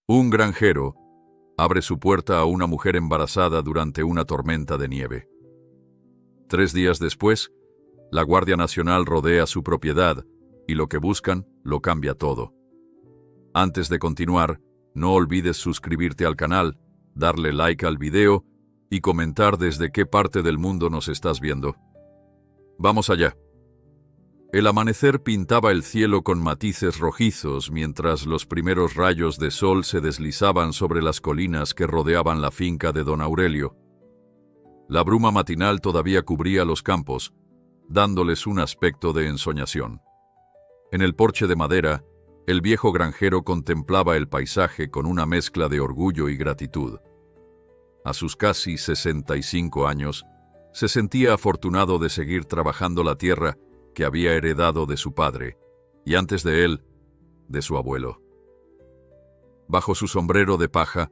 Un granjero abre su puerta a una mujer embarazada durante una tormenta de nieve. 3 días después, la Guardia Nacional rodea su propiedad y lo que buscan lo cambia todo. Antes de continuar, no olvides suscribirte al canal, darle like al video y comentar desde qué parte del mundo nos estás viendo. Vamos allá. El amanecer pintaba el cielo con matices rojizos mientras los primeros rayos de sol se deslizaban sobre las colinas que rodeaban la finca de don Aurelio. La bruma matinal todavía cubría los campos, dándoles un aspecto de ensoñación. En el porche de madera, el viejo granjero contemplaba el paisaje con una mezcla de orgullo y gratitud. A sus casi 65 años, se sentía afortunado de seguir trabajando la tierra que había heredado de su padre, y antes de él, de su abuelo. Bajo su sombrero de paja,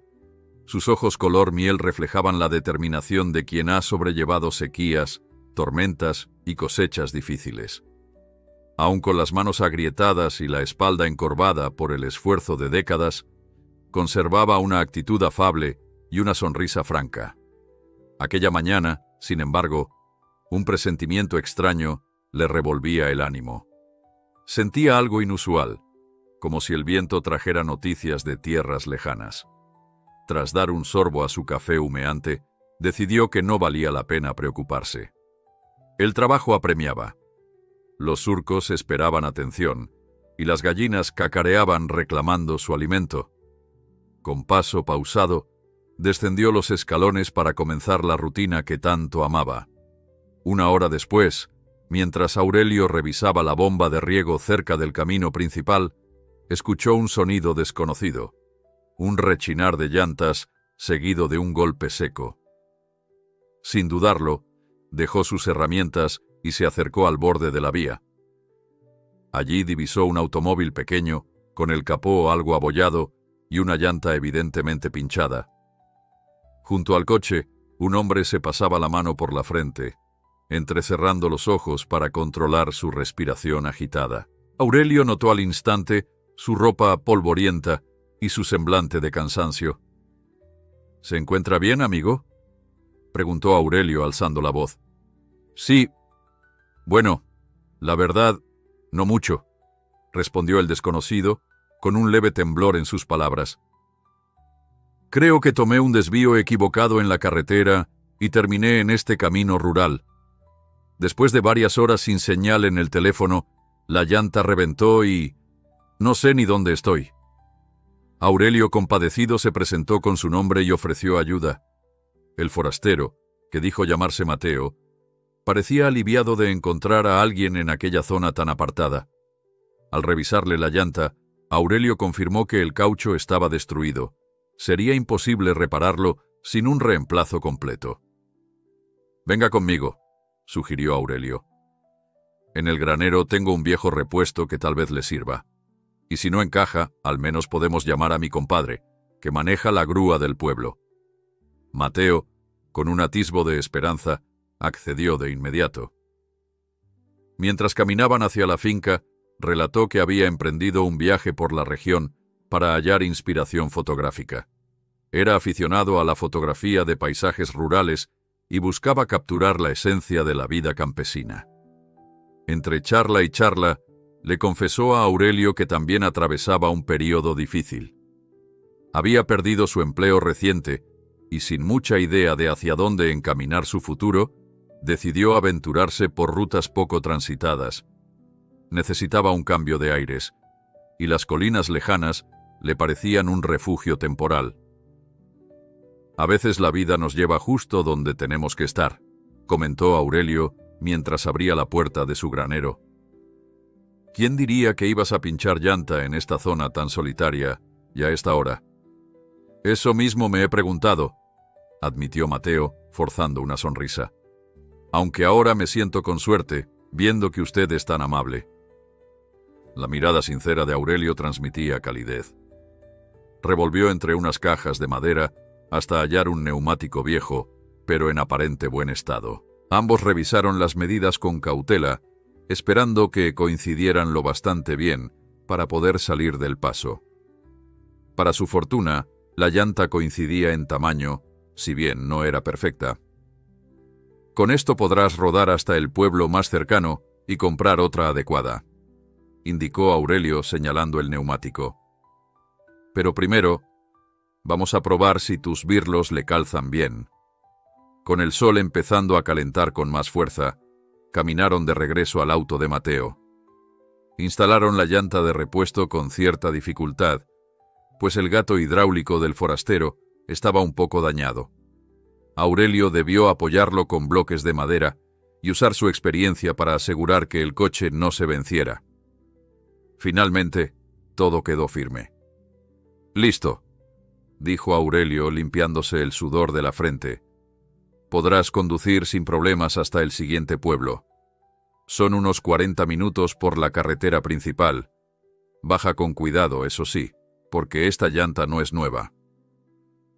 sus ojos color miel reflejaban la determinación de quien ha sobrellevado sequías, tormentas y cosechas difíciles. Aun con las manos agrietadas y la espalda encorvada por el esfuerzo de décadas, conservaba una actitud afable y una sonrisa franca. Aquella mañana, sin embargo, un presentimiento extraño le revolvía el ánimo. Sentía algo inusual, como si el viento trajera noticias de tierras lejanas. Tras dar un sorbo a su café humeante, decidió que no valía la pena preocuparse. El trabajo apremiaba. Los surcos esperaban atención, y las gallinas cacareaban reclamando su alimento. Con paso pausado, descendió los escalones para comenzar la rutina que tanto amaba. 1 hora después, mientras Aurelio revisaba la bomba de riego cerca del camino principal, escuchó un sonido desconocido, un rechinar de llantas seguido de un golpe seco. Sin dudarlo, dejó sus herramientas y se acercó al borde de la vía. Allí divisó un automóvil pequeño, con el capó algo abollado y una llanta evidentemente pinchada. Junto al coche, un hombre se pasaba la mano por la frente, entrecerrando los ojos para controlar su respiración agitada. Aurelio notó al instante su ropa polvorienta y su semblante de cansancio. ¿Se encuentra bien, amigo?, preguntó Aurelio alzando la voz. Sí. Bueno, la verdad, no mucho, respondió el desconocido, con un leve temblor en sus palabras. Creo que tomé un desvío equivocado en la carretera y terminé en este camino rural. Después de varias horas sin señal en el teléfono, la llanta reventó y no sé ni dónde estoy. Aurelio, compadecido, se presentó con su nombre y ofreció ayuda. El forastero, que dijo llamarse Mateo, parecía aliviado de encontrar a alguien en aquella zona tan apartada. Al revisarle la llanta, Aurelio confirmó que el caucho estaba destruido. Sería imposible repararlo sin un reemplazo completo. «Venga conmigo», sugirió Aurelio. «En el granero tengo un viejo repuesto que tal vez le sirva. Y si no encaja, al menos podemos llamar a mi compadre, que maneja la grúa del pueblo». Mateo, con un atisbo de esperanza, accedió de inmediato. Mientras caminaban hacia la finca, relató que había emprendido un viaje por la región para hallar inspiración fotográfica. Era aficionado a la fotografía de paisajes rurales y buscaba capturar la esencia de la vida campesina. Entre charla y charla, le confesó a Aurelio que también atravesaba un período difícil. Había perdido su empleo reciente y, sin mucha idea de hacia dónde encaminar su futuro, decidió aventurarse por rutas poco transitadas. Necesitaba un cambio de aires, y las colinas lejanas le parecían un refugio temporal. «A veces la vida nos lleva justo donde tenemos que estar», comentó Aurelio mientras abría la puerta de su granero. «¿Quién diría que ibas a pinchar llanta en esta zona tan solitaria y a esta hora?» «Eso mismo me he preguntado», admitió Mateo, forzando una sonrisa. «Aunque ahora me siento con suerte, viendo que usted es tan amable». La mirada sincera de Aurelio transmitía calidez. Revolvió entre unas cajas de madera hasta hallar un neumático viejo, pero en aparente buen estado. Ambos revisaron las medidas con cautela, esperando que coincidieran lo bastante bien para poder salir del paso. Para su fortuna, la llanta coincidía en tamaño, si bien no era perfecta. Con esto podrás rodar hasta el pueblo más cercano y comprar otra adecuada, indicó Aurelio señalando el neumático. Pero primero, vamos a probar si tus birlos le calzan bien. Con el sol empezando a calentar con más fuerza, caminaron de regreso al auto de Mateo. Instalaron la llanta de repuesto con cierta dificultad, pues el gato hidráulico del forastero estaba un poco dañado. Aurelio debió apoyarlo con bloques de madera y usar su experiencia para asegurar que el coche no se venciera. Finalmente, todo quedó firme. «Listo», dijo Aurelio limpiándose el sudor de la frente. «Podrás conducir sin problemas hasta el siguiente pueblo. Son unos 40 minutos por la carretera principal. Baja con cuidado, eso sí, porque esta llanta no es nueva».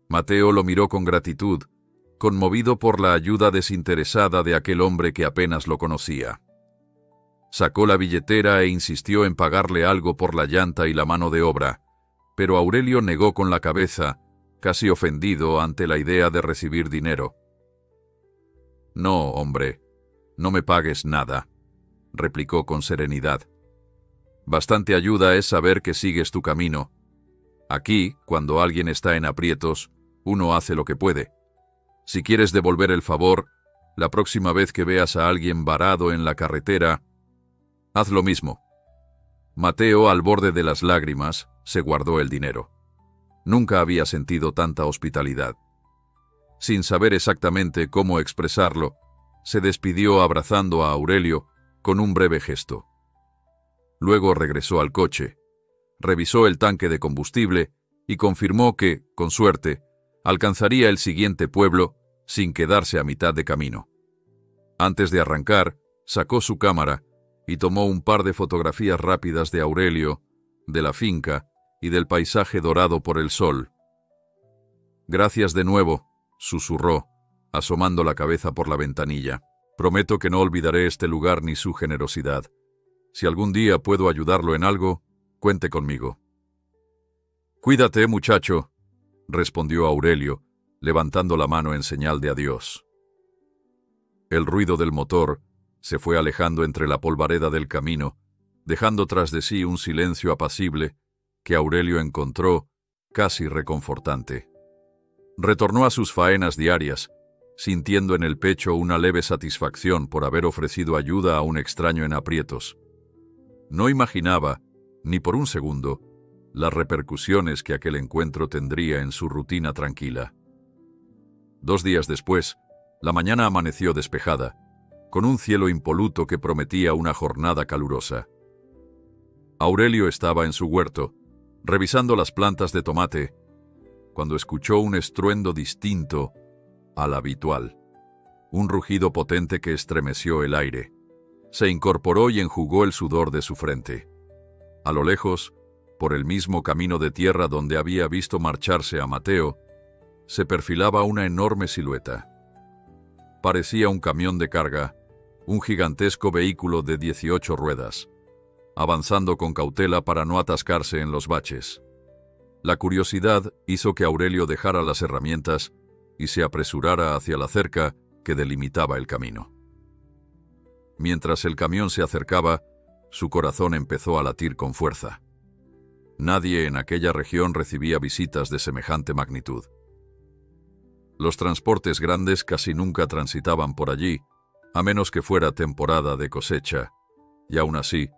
Mateo lo miró con gratitud, conmovido por la ayuda desinteresada de aquel hombre que apenas lo conocía. Sacó la billetera e insistió en pagarle algo por la llanta y la mano de obra, pero Aurelio negó con la cabeza, casi ofendido ante la idea de recibir dinero. «No, hombre, no me pagues nada», replicó con serenidad. «Bastante ayuda es saber que sigues tu camino. Aquí, cuando alguien está en aprietos, uno hace lo que puede. Si quieres devolver el favor, la próxima vez que veas a alguien varado en la carretera, haz lo mismo». Mateo, al borde de las lágrimas, se guardó el dinero. Nunca había sentido tanta hospitalidad. Sin saber exactamente cómo expresarlo, se despidió abrazando a Aurelio con un breve gesto. Luego regresó al coche, revisó el tanque de combustible y confirmó que, con suerte, alcanzaría el siguiente pueblo sin quedarse a mitad de camino. Antes de arrancar, sacó su cámara y tomó un par de fotografías rápidas de Aurelio, de la finca y del paisaje dorado por el sol. «Gracias de nuevo», susurró, asomando la cabeza por la ventanilla. «Prometo que no olvidaré este lugar ni su generosidad. Si algún día puedo ayudarlo en algo, cuente conmigo». «Cuídate, muchacho», respondió Aurelio, levantando la mano en señal de adiós. El ruido del motor se fue alejando entre la polvareda del camino, dejando tras de sí un silencio apacible que Aurelio encontró casi reconfortante. Retornó a sus faenas diarias, sintiendo en el pecho una leve satisfacción por haber ofrecido ayuda a un extraño en aprietos. No imaginaba, ni por un segundo, las repercusiones que aquel encuentro tendría en su rutina tranquila. 2 días después, la mañana amaneció despejada, con un cielo impoluto que prometía una jornada calurosa. Aurelio estaba en su huerto, revisando las plantas de tomate, cuando escuchó un estruendo distinto al habitual, un rugido potente que estremeció el aire. Se incorporó y enjugó el sudor de su frente. A lo lejos, por el mismo camino de tierra donde había visto marcharse a Mateo, se perfilaba una enorme silueta. Parecía un camión de carga, un gigantesco vehículo de 18 ruedas, avanzando con cautela para no atascarse en los baches. La curiosidad hizo que Aurelio dejara las herramientas y se apresurara hacia la cerca que delimitaba el camino. Mientras el camión se acercaba, su corazón empezó a latir con fuerza. Nadie en aquella región recibía visitas de semejante magnitud. Los transportes grandes casi nunca transitaban por allí, a menos que fuera temporada de cosecha, y aún así,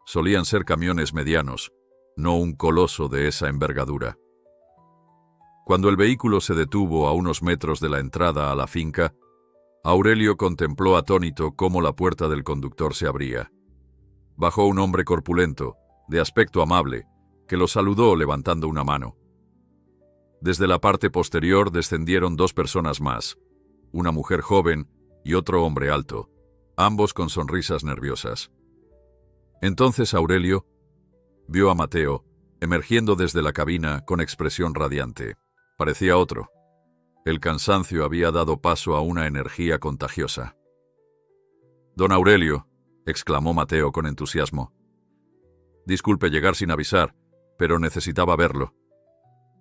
solían ser camiones medianos, no un coloso de esa envergadura. Cuando el vehículo se detuvo a unos metros de la entrada a la finca, Aurelio contempló atónito cómo la puerta del conductor se abría. Bajó un hombre corpulento, de aspecto amable, que lo saludó levantando una mano. Desde la parte posterior descendieron 2 personas más, una mujer joven y otro hombre alto, ambos con sonrisas nerviosas. Entonces Aurelio vio a Mateo, emergiendo desde la cabina con expresión radiante. Parecía otro. El cansancio había dado paso a una energía contagiosa. «Don Aurelio», exclamó Mateo con entusiasmo. «Disculpe llegar sin avisar, pero necesitaba verlo.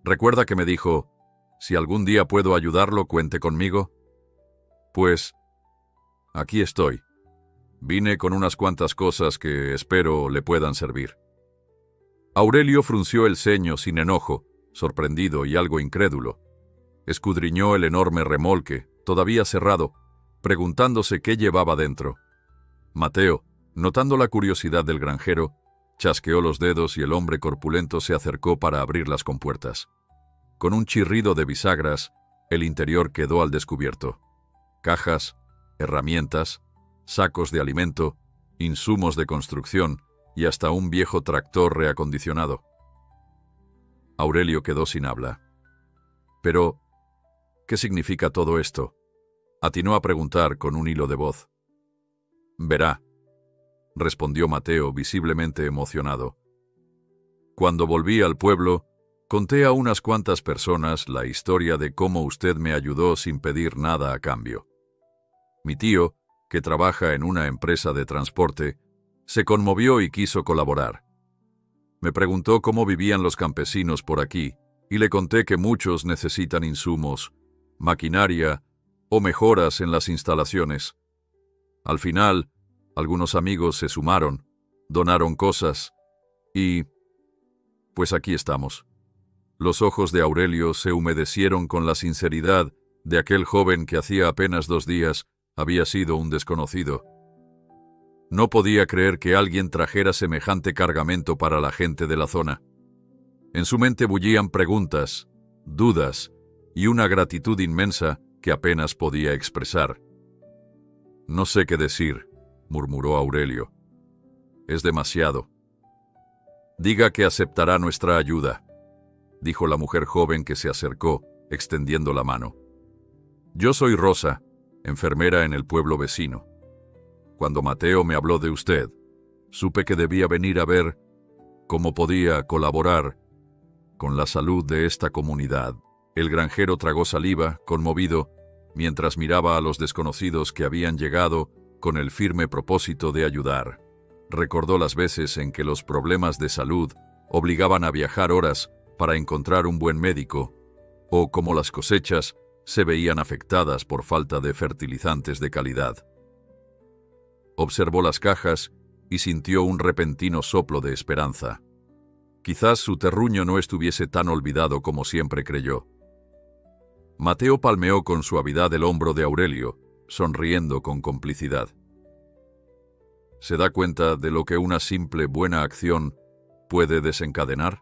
Recuerda que me dijo, si algún día puedo ayudarlo, cuente conmigo. Pues, aquí estoy. Vine con unas cuantas cosas que espero le puedan servir. Aurelio frunció el ceño sin enojo, sorprendido y algo incrédulo. Escudriñó el enorme remolque, todavía cerrado, preguntándose qué llevaba dentro. Mateo, notando la curiosidad del granjero, chasqueó los dedos y el hombre corpulento se acercó para abrir las compuertas. Con un chirrido de bisagras, el interior quedó al descubierto. Cajas, herramientas, sacos de alimento, insumos de construcción y hasta un viejo tractor reacondicionado. Aurelio quedó sin habla. Pero, ¿qué significa todo esto? Atinó a preguntar con un hilo de voz. Verá, respondió Mateo, visiblemente emocionado. Cuando volví al pueblo, conté a unas cuantas personas la historia de cómo usted me ayudó sin pedir nada a cambio. Mi tío, que trabaja en una empresa de transporte, se conmovió y quiso colaborar. Me preguntó cómo vivían los campesinos por aquí, y le conté que muchos necesitan insumos, maquinaria o mejoras en las instalaciones. Al final, algunos amigos se sumaron, donaron cosas, y pues aquí estamos. Los ojos de Aurelio se humedecieron con la sinceridad de aquel joven que hacía apenas 2 días había sido un desconocido. No podía creer que alguien trajera semejante cargamento para la gente de la zona. En su mente bullían preguntas, dudas y una gratitud inmensa que apenas podía expresar. No sé qué decir, murmuró Aurelio. Es demasiado. Diga que aceptará nuestra ayuda, dijo la mujer joven que se acercó, extendiendo la mano. Yo soy Rosa, enfermera en el pueblo vecino. Cuando Mateo me habló de usted, supe que debía venir a ver cómo podía colaborar con la salud de esta comunidad. El granjero tragó saliva, conmovido, mientras miraba a los desconocidos que habían llegado con el firme propósito de ayudar. Recordó las veces en que los problemas de salud obligaban a viajar horas para encontrar un buen médico, o cómo las cosechas se veían afectadas por falta de fertilizantes de calidad. Observó las cajas y sintió un repentino soplo de esperanza. Quizás su terruño no estuviese tan olvidado como siempre creyó. Mateo palmeó con suavidad el hombro de Aurelio, sonriendo con complicidad. ¿Se da cuenta de lo que una simple buena acción puede desencadenar?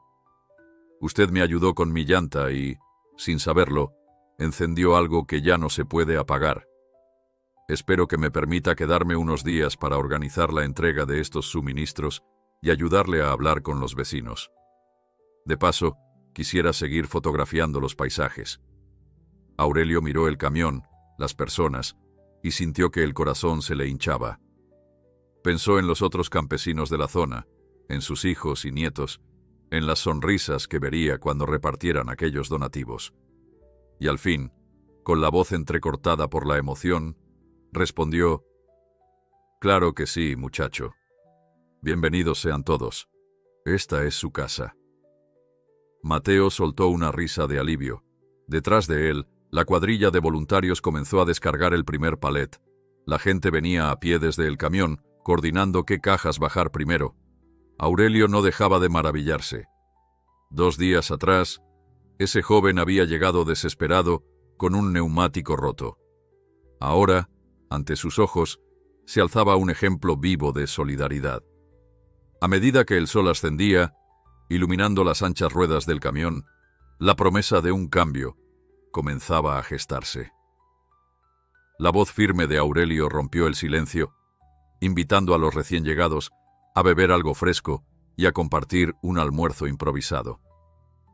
Usted me ayudó con mi llanta y, sin saberlo, encendió algo que ya no se puede apagar. Espero que me permita quedarme unos días para organizar la entrega de estos suministros y ayudarle a hablar con los vecinos. De paso, quisiera seguir fotografiando los paisajes. Aurelio miró el camión, las personas, y sintió que el corazón se le hinchaba. Pensó en los otros campesinos de la zona, en sus hijos y nietos, en las sonrisas que vería cuando repartieran aquellos donativos. Y al fin, con la voz entrecortada por la emoción, respondió: «Claro que sí, muchacho. Bienvenidos sean todos. Esta es su casa». Mateo soltó una risa de alivio. Detrás de él, la cuadrilla de voluntarios comenzó a descargar el primer palet. La gente venía a pie desde el camión, coordinando qué cajas bajar primero. Aurelio no dejaba de maravillarse. 2 días atrás, ese joven había llegado desesperado con un neumático roto. Ahora, ante sus ojos, se alzaba un ejemplo vivo de solidaridad. A medida que el sol ascendía, iluminando las anchas ruedas del camión, la promesa de un cambio comenzaba a gestarse. La voz firme de Aurelio rompió el silencio, invitando a los recién llegados a beber algo fresco y a compartir un almuerzo improvisado.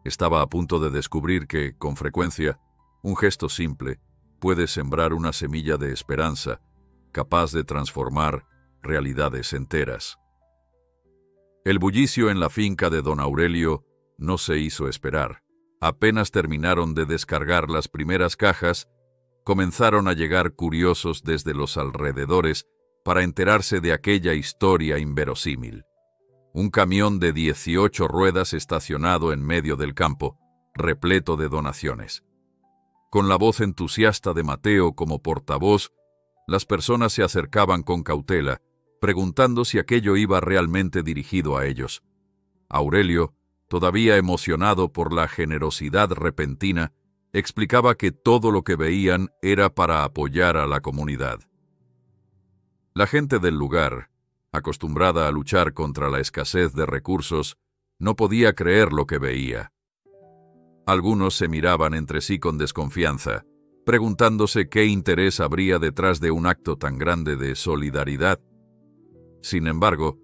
Estaba a punto de descubrir que, con frecuencia, un gesto simple puede sembrar una semilla de esperanza capaz de transformar realidades enteras. El bullicio en la finca de don Aurelio no se hizo esperar. Apenas terminaron de descargar las primeras cajas, comenzaron a llegar curiosos desde los alrededores para enterarse de aquella historia inverosímil. Un camión de 18 ruedas estacionado en medio del campo, repleto de donaciones. Con la voz entusiasta de Mateo como portavoz, las personas se acercaban con cautela, preguntando si aquello iba realmente dirigido a ellos. Aurelio, todavía emocionado por la generosidad repentina, explicaba que todo lo que veían era para apoyar a la comunidad. La gente del lugar, acostumbrada a luchar contra la escasez de recursos, no podía creer lo que veía. Algunos se miraban entre sí con desconfianza, preguntándose qué interés habría detrás de un acto tan grande de solidaridad. Sin embargo,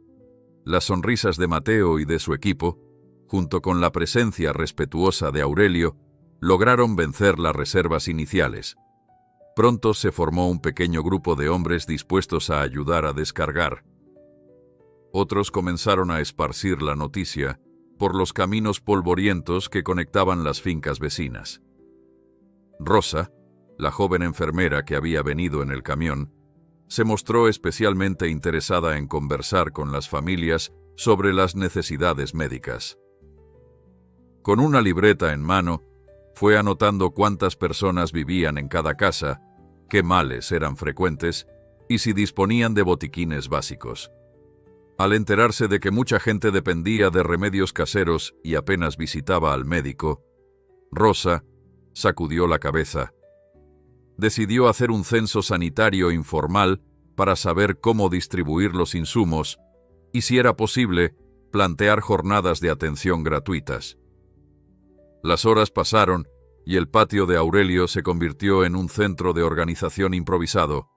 las sonrisas de Mateo y de su equipo, junto con la presencia respetuosa de Aurelio, lograron vencer las reservas iniciales. Pronto se formó un pequeño grupo de hombres dispuestos a ayudar a descargar. Otros comenzaron a esparcir la noticia por los caminos polvorientos que conectaban las fincas vecinas. Rosa, la joven enfermera que había venido en el camión, se mostró especialmente interesada en conversar con las familias sobre las necesidades médicas. Con una libreta en mano, fue anotando cuántas personas vivían en cada casa, qué males eran frecuentes y si disponían de botiquines básicos. Al enterarse de que mucha gente dependía de remedios caseros y apenas visitaba al médico, Rosa sacudió la cabeza. Decidió hacer un censo sanitario informal para saber cómo distribuir los insumos y, si era posible, plantear jornadas de atención gratuitas. Las horas pasaron y el patio de Aurelio se convirtió en un centro de organización improvisado.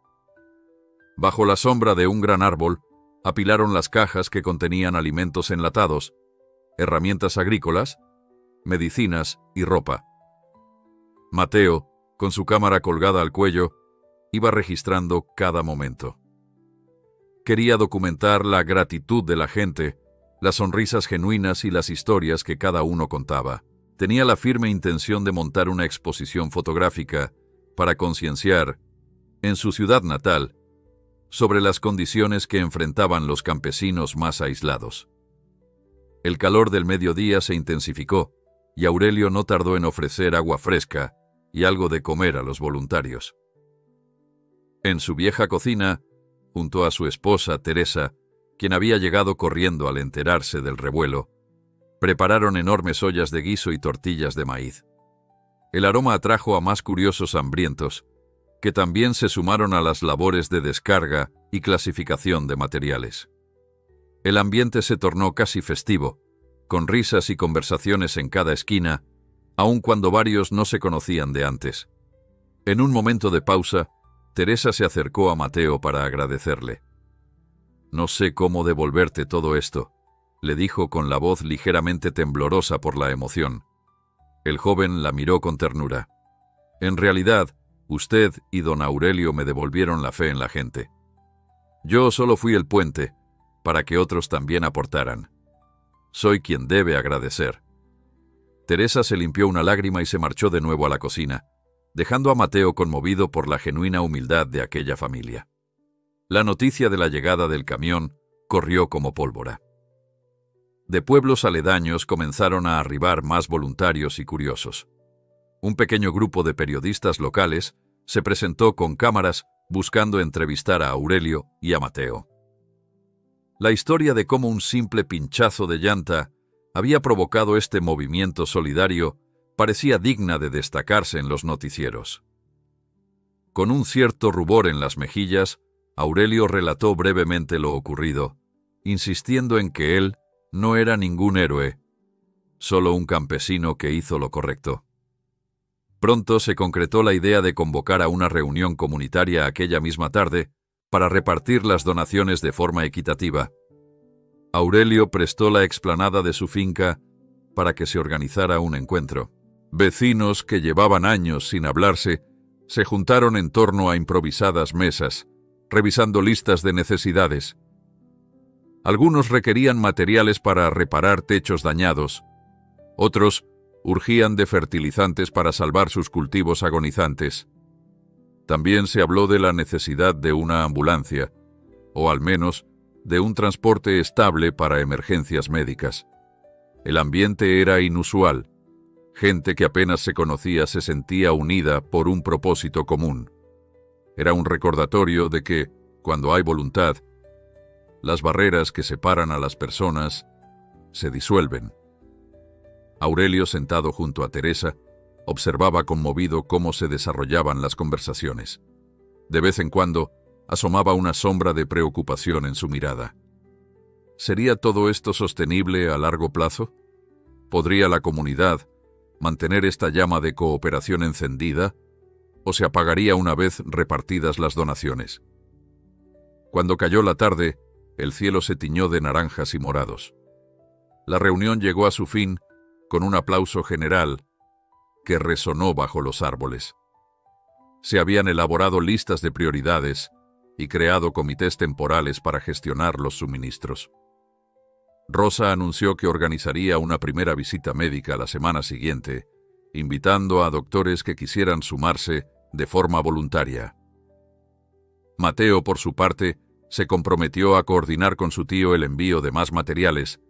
Bajo la sombra de un gran árbol, apilaron las cajas que contenían alimentos enlatados, herramientas agrícolas, medicinas y ropa. Mateo, con su cámara colgada al cuello, iba registrando cada momento. Quería documentar la gratitud de la gente, las sonrisas genuinas y las historias que cada uno contaba. Tenía la firme intención de montar una exposición fotográfica para concienciar, en su ciudad natal, sobre las condiciones que enfrentaban los campesinos más aislados. El calor del mediodía se intensificó y Aurelio no tardó en ofrecer agua fresca y algo de comer a los voluntarios. En su vieja cocina, junto a su esposa Teresa, quien había llegado corriendo al enterarse del revuelo, prepararon enormes ollas de guiso y tortillas de maíz. El aroma atrajo a más curiosos hambrientos, que también se sumaron a las labores de descarga y clasificación de materiales. El ambiente se tornó casi festivo, con risas y conversaciones en cada esquina, aun cuando varios no se conocían de antes. En un momento de pausa, Teresa se acercó a Mateo para agradecerle. «No sé cómo devolverte todo esto», le dijo con la voz ligeramente temblorosa por la emoción. El joven la miró con ternura. «En realidad, usted y don Aurelio me devolvieron la fe en la gente. Yo solo fui el puente para que otros también aportaran. Soy quien debe agradecer». Teresa se limpió una lágrima y se marchó de nuevo a la cocina, dejando a Mateo conmovido por la genuina humildad de aquella familia. La noticia de la llegada del camión corrió como pólvora. De pueblos aledaños comenzaron a arribar más voluntarios y curiosos. Un pequeño grupo de periodistas locales se presentó con cámaras buscando entrevistar a Aurelio y a Mateo. La historia de cómo un simple pinchazo de llanta había provocado este movimiento solidario parecía digna de destacarse en los noticieros. Con un cierto rubor en las mejillas, Aurelio relató brevemente lo ocurrido, insistiendo en que él no era ningún héroe, solo un campesino que hizo lo correcto. Pronto se concretó la idea de convocar a una reunión comunitaria aquella misma tarde para repartir las donaciones de forma equitativa. Aurelio prestó la explanada de su finca para que se organizara un encuentro. Vecinos que llevaban años sin hablarse se juntaron en torno a improvisadas mesas, revisando listas de necesidades. Algunos requerían materiales para reparar techos dañados, otros urgían de fertilizantes para salvar sus cultivos agonizantes. También se habló de la necesidad de una ambulancia, o al menos de un transporte estable para emergencias médicas. El ambiente era inusual. Gente que apenas se conocía se sentía unida por un propósito común. Era un recordatorio de que, cuando hay voluntad, las barreras que separan a las personas se disuelven. Aurelio, sentado junto a Teresa, observaba conmovido cómo se desarrollaban las conversaciones. De vez en cuando, asomaba una sombra de preocupación en su mirada. ¿Sería todo esto sostenible a largo plazo? ¿Podría la comunidad mantener esta llama de cooperación encendida, o se apagaría una vez repartidas las donaciones? Cuando cayó la tarde, el cielo se tiñó de naranjas y morados. La reunión llegó a su fin con un aplauso general que resonó bajo los árboles. Se habían elaborado listas de prioridades y creado comités temporales para gestionar los suministros. Rosa anunció que organizaría una primera visita médica la semana siguiente, invitando a doctores que quisieran sumarse de forma voluntaria. Mateo, por su parte, se comprometió a coordinar con su tío el envío de más materiales,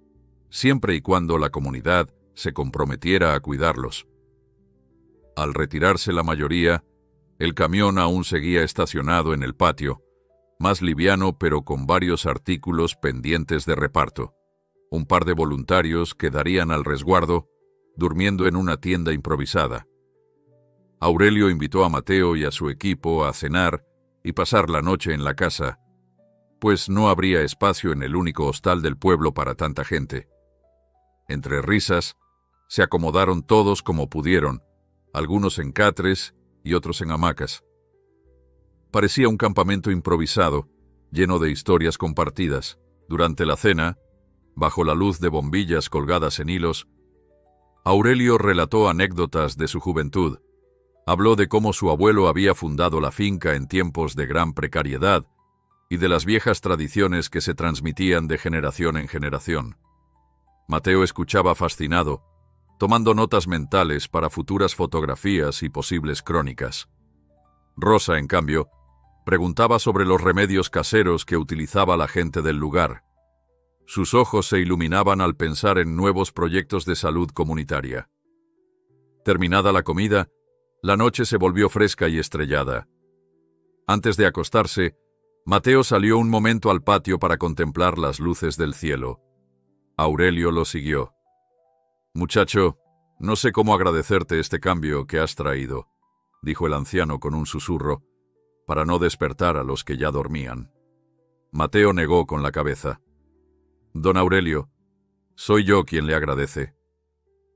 siempre y cuando la comunidad se comprometiera a cuidarlos. Al retirarse la mayoría, el camión aún seguía estacionado en el patio, más liviano pero con varios artículos pendientes de reparto. Un par de voluntarios quedarían al resguardo, durmiendo en una tienda improvisada. Aurelio invitó a Mateo y a su equipo a cenar y pasar la noche en la casa, pues no habría espacio en el único hostal del pueblo para tanta gente. Entre risas, se acomodaron todos como pudieron, algunos en catres y otros en hamacas. Parecía un campamento improvisado, lleno de historias compartidas. Durante la cena, bajo la luz de bombillas colgadas en hilos, Aurelio relató anécdotas de su juventud. Habló de cómo su abuelo había fundado la finca en tiempos de gran precariedad y de las viejas tradiciones que se transmitían de generación en generación. Mateo escuchaba fascinado, tomando notas mentales para futuras fotografías y posibles crónicas. Rosa, en cambio, preguntaba sobre los remedios caseros que utilizaba la gente del lugar. Sus ojos se iluminaban al pensar en nuevos proyectos de salud comunitaria. Terminada la comida, la noche se volvió fresca y estrellada. Antes de acostarse, Mateo salió un momento al patio para contemplar las luces del cielo. Aurelio lo siguió. «Muchacho, no sé cómo agradecerte este cambio que has traído», dijo el anciano con un susurro, para no despertar a los que ya dormían. Mateo negó con la cabeza. «Don Aurelio, soy yo quien le agradece.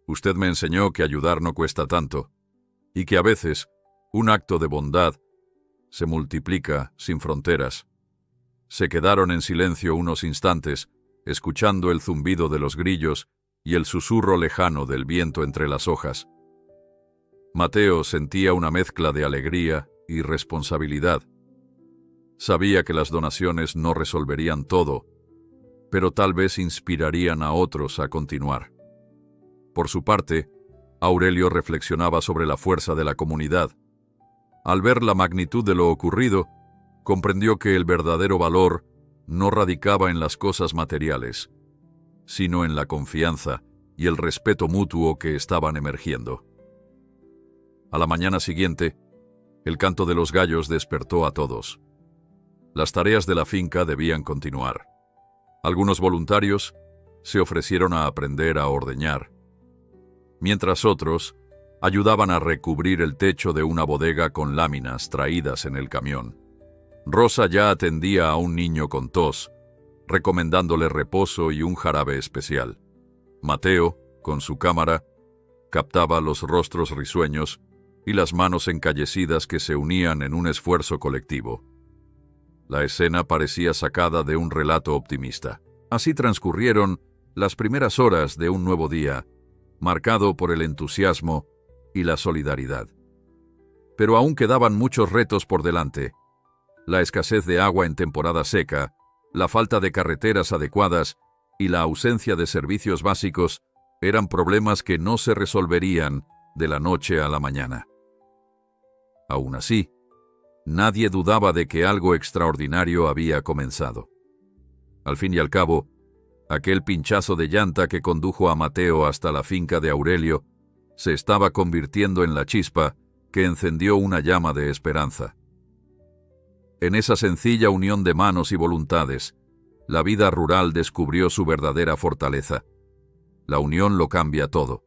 Usted me enseñó que ayudar no cuesta tanto, y que a veces un acto de bondad se multiplica sin fronteras». Se quedaron en silencio unos instantes, escuchando el zumbido de los grillos y el susurro lejano del viento entre las hojas. Mateo sentía una mezcla de alegría y responsabilidad. Sabía que las donaciones no resolverían todo, pero tal vez inspirarían a otros a continuar. Por su parte, Aurelio reflexionaba sobre la fuerza de la comunidad. Al ver la magnitud de lo ocurrido, comprendió que el verdadero valor no radicaba en las cosas materiales, sino en la confianza y el respeto mutuo que estaban emergiendo. A la mañana siguiente, el canto de los gallos despertó a todos. Las tareas de la finca debían continuar. Algunos voluntarios se ofrecieron a aprender a ordeñar, mientras otros ayudaban a recubrir el techo de una bodega con láminas traídas en el camión. Rosa ya atendía a un niño con tos, recomendándole reposo y un jarabe especial. Mateo, con su cámara, captaba los rostros risueños y las manos encallecidas que se unían en un esfuerzo colectivo. La escena parecía sacada de un relato optimista. Así transcurrieron las primeras horas de un nuevo día, marcado por el entusiasmo y la solidaridad. Pero aún quedaban muchos retos por delante. La escasez de agua en temporada seca, la falta de carreteras adecuadas y la ausencia de servicios básicos eran problemas que no se resolverían de la noche a la mañana. Aún así, nadie dudaba de que algo extraordinario había comenzado. Al fin y al cabo, aquel pinchazo de llanta que condujo a Mateo hasta la finca de Aurelio se estaba convirtiendo en la chispa que encendió una llama de esperanza. En esa sencilla unión de manos y voluntades, la vida rural descubrió su verdadera fortaleza. La unión lo cambia todo.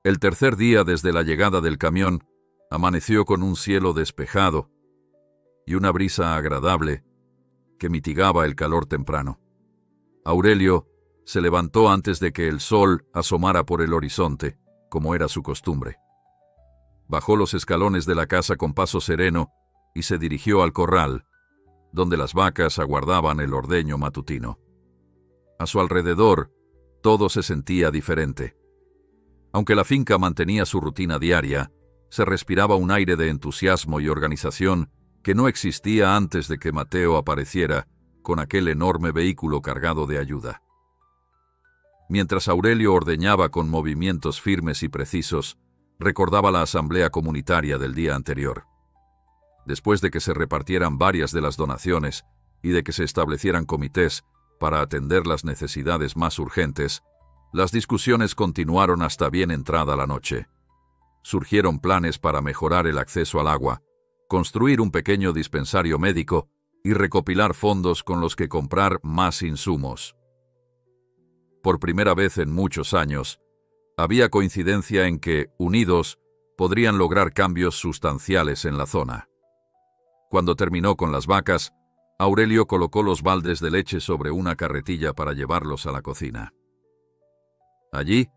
El tercer día desde la llegada del camión, amaneció con un cielo despejado y una brisa agradable que mitigaba el calor temprano. Aurelio se levantó antes de que el sol asomara por el horizonte, como era su costumbre. Bajó los escalones de la casa con paso sereno y se dirigió al corral, donde las vacas aguardaban el ordeño matutino. A su alrededor, todo se sentía diferente. Aunque la finca mantenía su rutina diaria, se respiraba un aire de entusiasmo y organización que no existía antes de que Mateo apareciera con aquel enorme vehículo cargado de ayuda. Mientras Aurelio ordeñaba con movimientos firmes y precisos, recordaba la asamblea comunitaria del día anterior. Después de que se repartieran varias de las donaciones y de que se establecieran comités para atender las necesidades más urgentes, las discusiones continuaron hasta bien entrada la noche. Surgieron planes para mejorar el acceso al agua, construir un pequeño dispensario médico y recopilar fondos con los que comprar más insumos. Por primera vez en muchos años, había coincidencia en que, unidos, podrían lograr cambios sustanciales en la zona. Cuando terminó con las vacas, Aurelio colocó los baldes de leche sobre una carretilla para llevarlos a la cocina. Allí,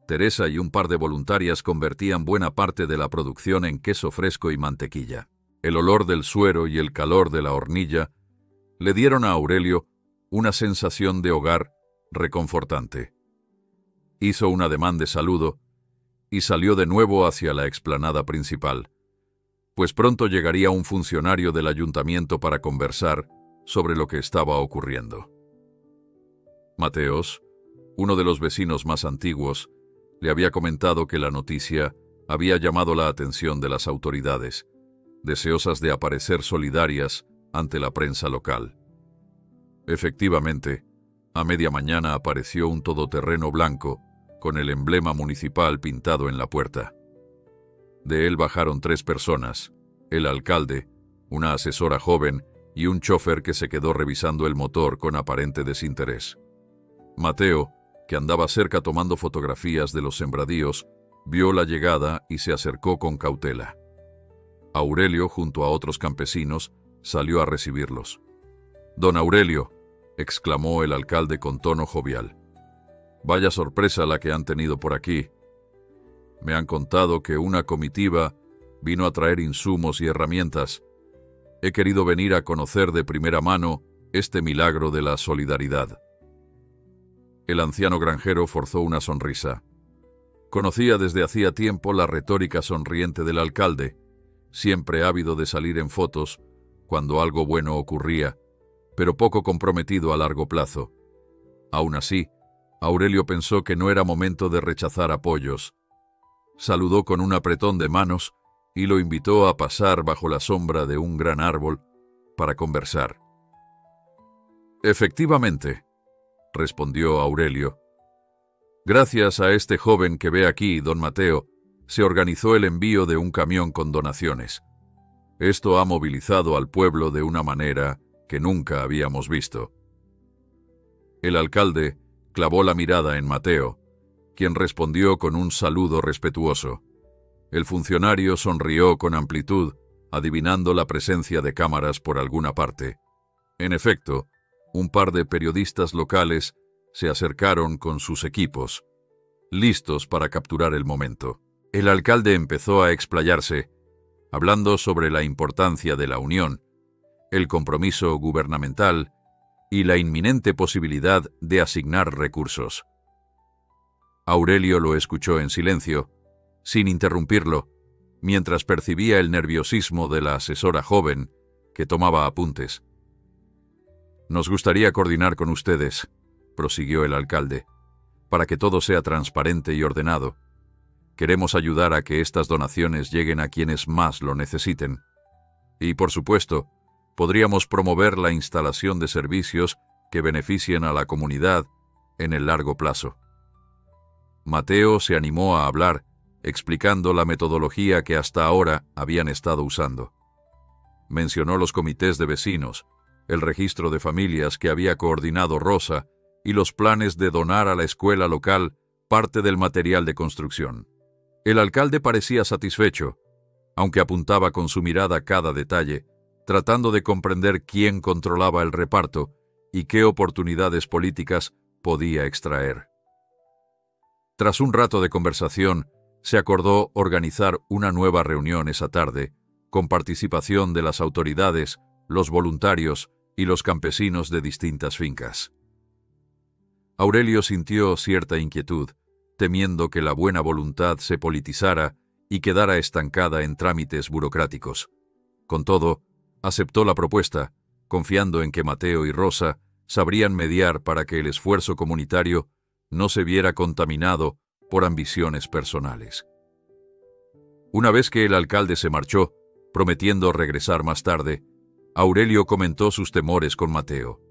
Teresa y un par de voluntarias convertían buena parte de la producción en queso fresco y mantequilla. El olor del suero y el calor de la hornilla le dieron a Aurelio una sensación de hogar reconfortante. Hizo un ademán de saludo y salió de nuevo hacia la explanada principal, pues pronto llegaría un funcionario del ayuntamiento para conversar sobre lo que estaba ocurriendo. Mateos, uno de los vecinos más antiguos, le había comentado que la noticia había llamado la atención de las autoridades, deseosas de aparecer solidarias ante la prensa local. Efectivamente, a media mañana apareció un todoterreno blanco con el emblema municipal pintado en la puerta. De él bajaron 3 personas, el alcalde, una asesora joven y un chofer que se quedó revisando el motor con aparente desinterés. Mateo, que andaba cerca tomando fotografías de los sembradíos, vio la llegada y se acercó con cautela. Aurelio, junto a otros campesinos, salió a recibirlos. «Don Aurelio», exclamó el alcalde con tono jovial. «Vaya sorpresa la que han tenido por aquí. Me han contado que una comitiva vino a traer insumos y herramientas. He querido venir a conocer de primera mano este milagro de la solidaridad». El anciano granjero forzó una sonrisa. Conocía desde hacía tiempo la retórica sonriente del alcalde, siempre ávido de salir en fotos cuando algo bueno ocurría, pero poco comprometido a largo plazo. Aún así, Aurelio pensó que no era momento de rechazar apoyos. Saludó con un apretón de manos y lo invitó a pasar bajo la sombra de un gran árbol para conversar. «Efectivamente», respondió Aurelio. «Gracias a este joven que ve aquí, don Mateo, se organizó el envío de un camión con donaciones. Esto ha movilizado al pueblo de una manera que nunca habíamos visto». El alcalde clavó la mirada en Mateo, quien respondió con un saludo respetuoso. El funcionario sonrió con amplitud, adivinando la presencia de cámaras por alguna parte. En efecto, un par de periodistas locales se acercaron con sus equipos, listos para capturar el momento. El alcalde empezó a explayarse, hablando sobre la importancia de la unión, el compromiso gubernamental y la inminente posibilidad de asignar recursos. Aurelio lo escuchó en silencio, sin interrumpirlo, mientras percibía el nerviosismo de la asesora joven que tomaba apuntes. «Nos gustaría coordinar con ustedes», prosiguió el alcalde, «para que todo sea transparente y ordenado. Queremos ayudar a que estas donaciones lleguen a quienes más lo necesiten. Y, por supuesto, podríamos promover la instalación de servicios que beneficien a la comunidad en el largo plazo». Mateo se animó a hablar, explicando la metodología que hasta ahora habían estado usando. Mencionó los comités de vecinos, el registro de familias que había coordinado Rosa y los planes de donar a la escuela local parte del material de construcción. El alcalde parecía satisfecho, aunque apuntaba con su mirada cada detalle, tratando de comprender quién controlaba el reparto y qué oportunidades políticas podía extraer. Tras un rato de conversación, se acordó organizar una nueva reunión esa tarde, con participación de las autoridades, los voluntarios y los campesinos de distintas fincas. Aurelio sintió cierta inquietud, temiendo que la buena voluntad se politizara y quedara estancada en trámites burocráticos. Con todo, aceptó la propuesta, confiando en que Mateo y Rosa sabrían mediar para que el esfuerzo comunitario no se viera contaminado por ambiciones personales. Una vez que el alcalde se marchó, prometiendo regresar más tarde, Aurelio comentó sus temores con Mateo.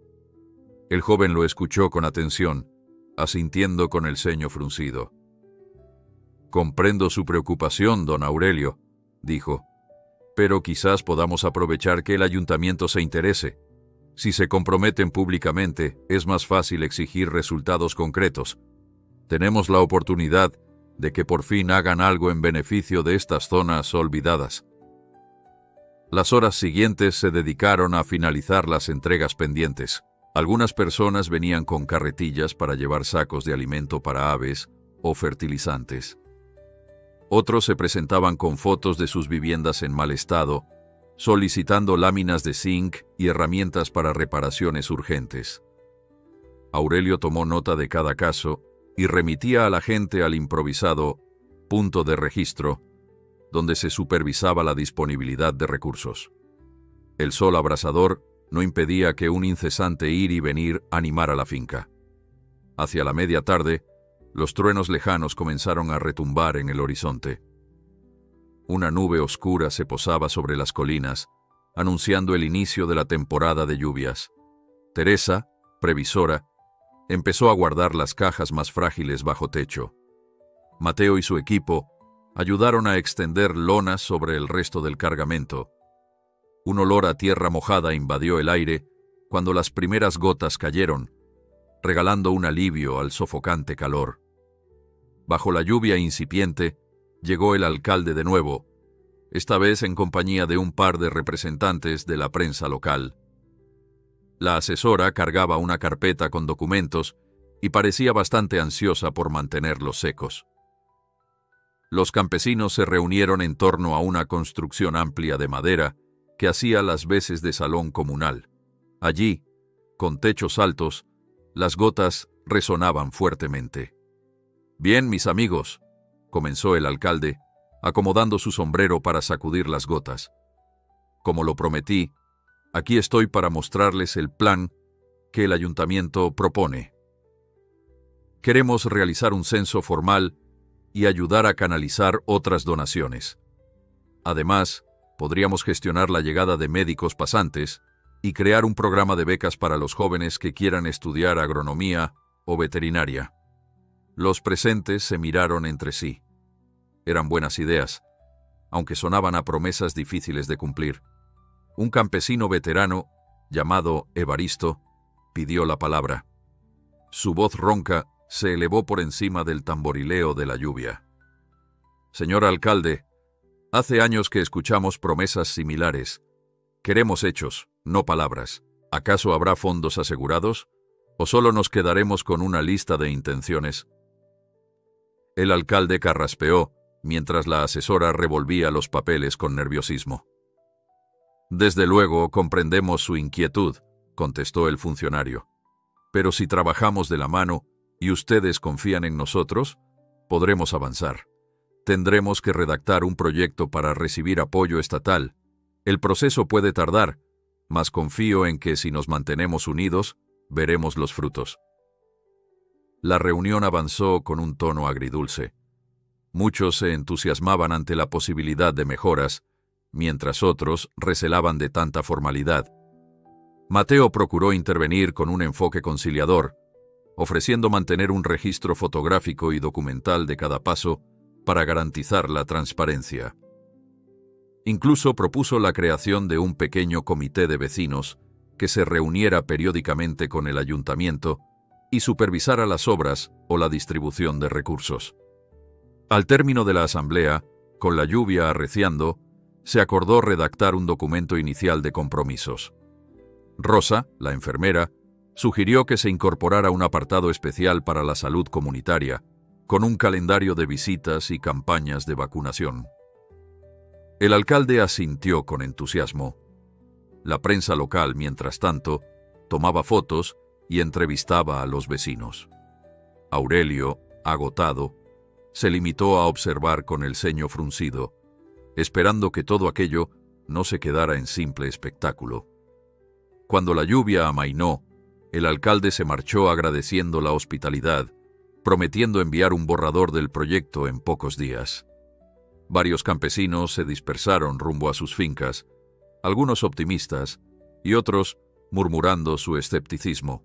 El joven lo escuchó con atención, asintiendo con el ceño fruncido. «Comprendo su preocupación, don Aurelio», dijo, «pero quizás podamos aprovechar que el ayuntamiento se interese. Si se comprometen públicamente, es más fácil exigir resultados concretos. Tenemos la oportunidad de que por fin hagan algo en beneficio de estas zonas olvidadas». Las horas siguientes se dedicaron a finalizar las entregas pendientes. Algunas personas venían con carretillas para llevar sacos de alimento para aves o fertilizantes. Otros se presentaban con fotos de sus viviendas en mal estado, solicitando láminas de zinc y herramientas para reparaciones urgentes. Aurelio tomó nota de cada caso y remitía a la gente al improvisado punto de registro, donde se supervisaba la disponibilidad de recursos. El sol abrasador no impedía que un incesante ir y venir animara la finca. Hacia la media tarde, los truenos lejanos comenzaron a retumbar en el horizonte. Una nube oscura se posaba sobre las colinas, anunciando el inicio de la temporada de lluvias. Teresa, previsora, empezó a guardar las cajas más frágiles bajo techo. Mateo y su equipo ayudaron a extender lonas sobre el resto del cargamento. Un olor a tierra mojada invadió el aire cuando las primeras gotas cayeron, regalando un alivio al sofocante calor. Bajo la lluvia incipiente, llegó el alcalde de nuevo, esta vez en compañía de un par de representantes de la prensa local. La asesora cargaba una carpeta con documentos y parecía bastante ansiosa por mantenerlos secos. Los campesinos se reunieron en torno a una construcción amplia de madera que hacía las veces de salón comunal. Allí, con techos altos, las gotas resonaban fuertemente. «Bien, mis amigos», comenzó el alcalde, acomodando su sombrero para sacudir las gotas. «Como lo prometí, aquí estoy para mostrarles el plan que el ayuntamiento propone. Queremos realizar un censo formal y ayudar a canalizar otras donaciones. Además, podríamos gestionar la llegada de médicos pasantes y crear un programa de becas para los jóvenes que quieran estudiar agronomía o veterinaria». Los presentes se miraron entre sí. Eran buenas ideas, aunque sonaban a promesas difíciles de cumplir. Un campesino veterano, llamado Evaristo, pidió la palabra. Su voz ronca se elevó por encima del tamborileo de la lluvia. «Señor alcalde, hace años que escuchamos promesas similares. Queremos hechos, no palabras. ¿Acaso habrá fondos asegurados? ¿O solo nos quedaremos con una lista de intenciones?» El alcalde carraspeó, mientras la asesora revolvía los papeles con nerviosismo. «Desde luego comprendemos su inquietud», contestó el funcionario. «Pero si trabajamos de la mano y ustedes confían en nosotros, podremos avanzar. Tendremos que redactar un proyecto para recibir apoyo estatal. El proceso puede tardar, mas confío en que si nos mantenemos unidos, veremos los frutos». La reunión avanzó con un tono agridulce. Muchos se entusiasmaban ante la posibilidad de mejoras, mientras otros recelaban de tanta formalidad. Mateo procuró intervenir con un enfoque conciliador. ofreciendo mantener un registro fotográfico y documental de cada paso para garantizar la transparencia. Incluso propuso la creación de un pequeño comité de vecinos que se reuniera periódicamente con el ayuntamiento y supervisara las obras o la distribución de recursos. Al término de la asamblea, con la lluvia arreciando, se acordó redactar un documento inicial de compromisos. Rosa, la enfermera, sugirió que se incorporara un apartado especial para la salud comunitaria, con un calendario de visitas y campañas de vacunación. El alcalde asintió con entusiasmo. La prensa local, mientras tanto, tomaba fotos y entrevistaba a los vecinos. Aurelio, agotado, se limitó a observar con el ceño fruncido, esperando que todo aquello no se quedara en simple espectáculo. Cuando la lluvia amainó, el alcalde se marchó agradeciendo la hospitalidad, prometiendo enviar un borrador del proyecto en pocos días. Varios campesinos se dispersaron rumbo a sus fincas, algunos optimistas y otros murmurando su escepticismo.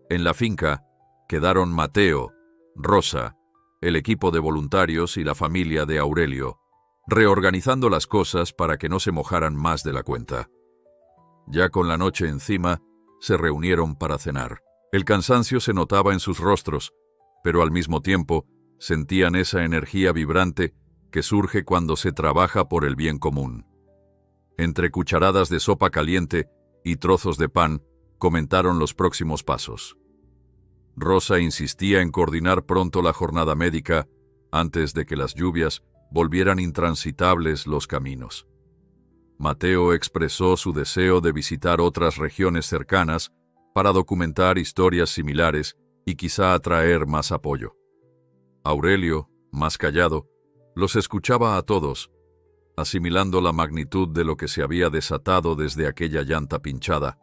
En la finca quedaron Mateo, Rosa, el equipo de voluntarios y la familia de Aurelio, reorganizando las cosas para que no se mojaran más de la cuenta. Ya con la noche encima, se reunieron para cenar. El cansancio se notaba en sus rostros, pero al mismo tiempo sentían esa energía vibrante que surge cuando se trabaja por el bien común. Entre cucharadas de sopa caliente y trozos de pan, comentaron los próximos pasos. Rosa insistía en coordinar pronto la jornada médica antes de que las lluvias volvieran intransitables los caminos. Mateo expresó su deseo de visitar otras regiones cercanas para documentar historias similares y quizá atraer más apoyo. Aurelio, más callado, los escuchaba a todos, asimilando la magnitud de lo que se había desatado desde aquella llanta pinchada.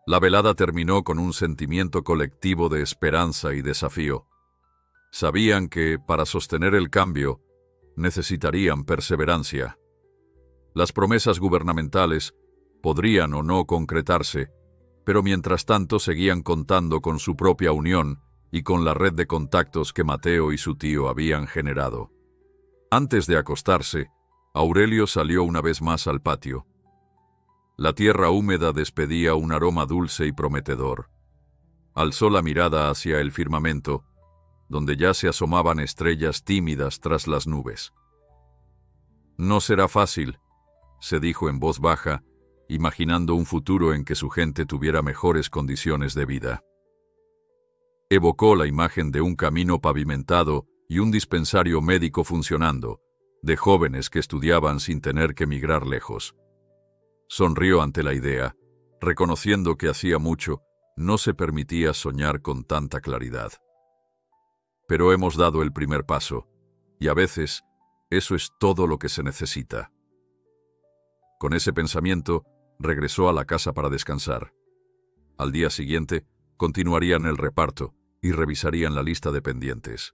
La velada terminó con un sentimiento colectivo de esperanza y desafío. Sabían que, para sostener el cambio, necesitarían perseverancia. Las promesas gubernamentales podrían o no concretarse, pero mientras tanto seguían contando con su propia unión y con la red de contactos que Mateo y su tío habían generado. Antes de acostarse, Aurelio salió una vez más al patio. La tierra húmeda despedía un aroma dulce y prometedor. Alzó la mirada hacia el firmamento, donde ya se asomaban estrellas tímidas tras las nubes. «No será fácil», se dijo en voz baja, imaginando un futuro en que su gente tuviera mejores condiciones de vida. Evocó la imagen de un camino pavimentado y un dispensario médico funcionando, de jóvenes que estudiaban sin tener que migrar lejos. Sonrió ante la idea, reconociendo que hacía mucho no se permitía soñar con tanta claridad. Pero hemos dado el primer paso, y a veces eso es todo lo que se necesita. Con ese pensamiento, regresó a la casa para descansar. Al día siguiente, continuarían el reparto y revisarían la lista de pendientes.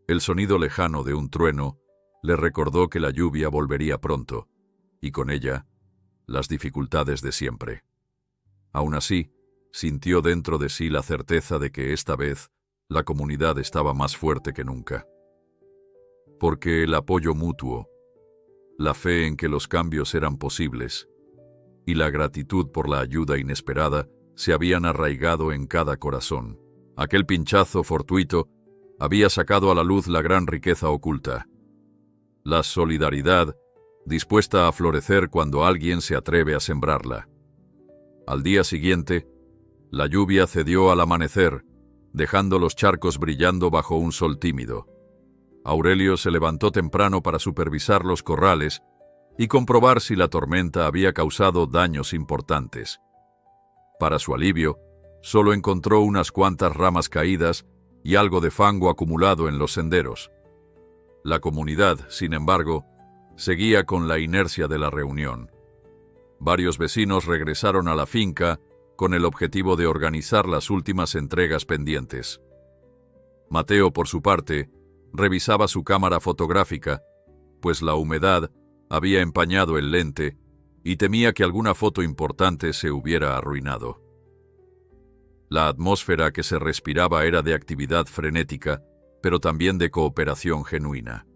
El sonido lejano de un trueno le recordó que la lluvia volvería pronto, y con ella, las dificultades de siempre. Aún así, sintió dentro de sí la certeza de que esta vez la comunidad estaba más fuerte que nunca. Porque el apoyo mutuo, la fe en que los cambios eran posibles y la gratitud por la ayuda inesperada se habían arraigado en cada corazón. Aquel pinchazo fortuito había sacado a la luz la gran riqueza oculta. La solidaridad, dispuesta a florecer cuando alguien se atreve a sembrarla. Al día siguiente, la lluvia cedió al amanecer, dejando los charcos brillando bajo un sol tímido. Aurelio se levantó temprano para supervisar los corrales y comprobar si la tormenta había causado daños importantes. Para su alivio, solo encontró unas cuantas ramas caídas y algo de fango acumulado en los senderos. La comunidad, sin embargo, seguía con la inercia de la reunión. Varios vecinos regresaron a la finca con el objetivo de organizar las últimas entregas pendientes. Mateo, por su parte, revisaba su cámara fotográfica, pues la humedad había empañado el lente y temía que alguna foto importante se hubiera arruinado. La atmósfera que se respiraba era de actividad frenética, pero también de cooperación genuina.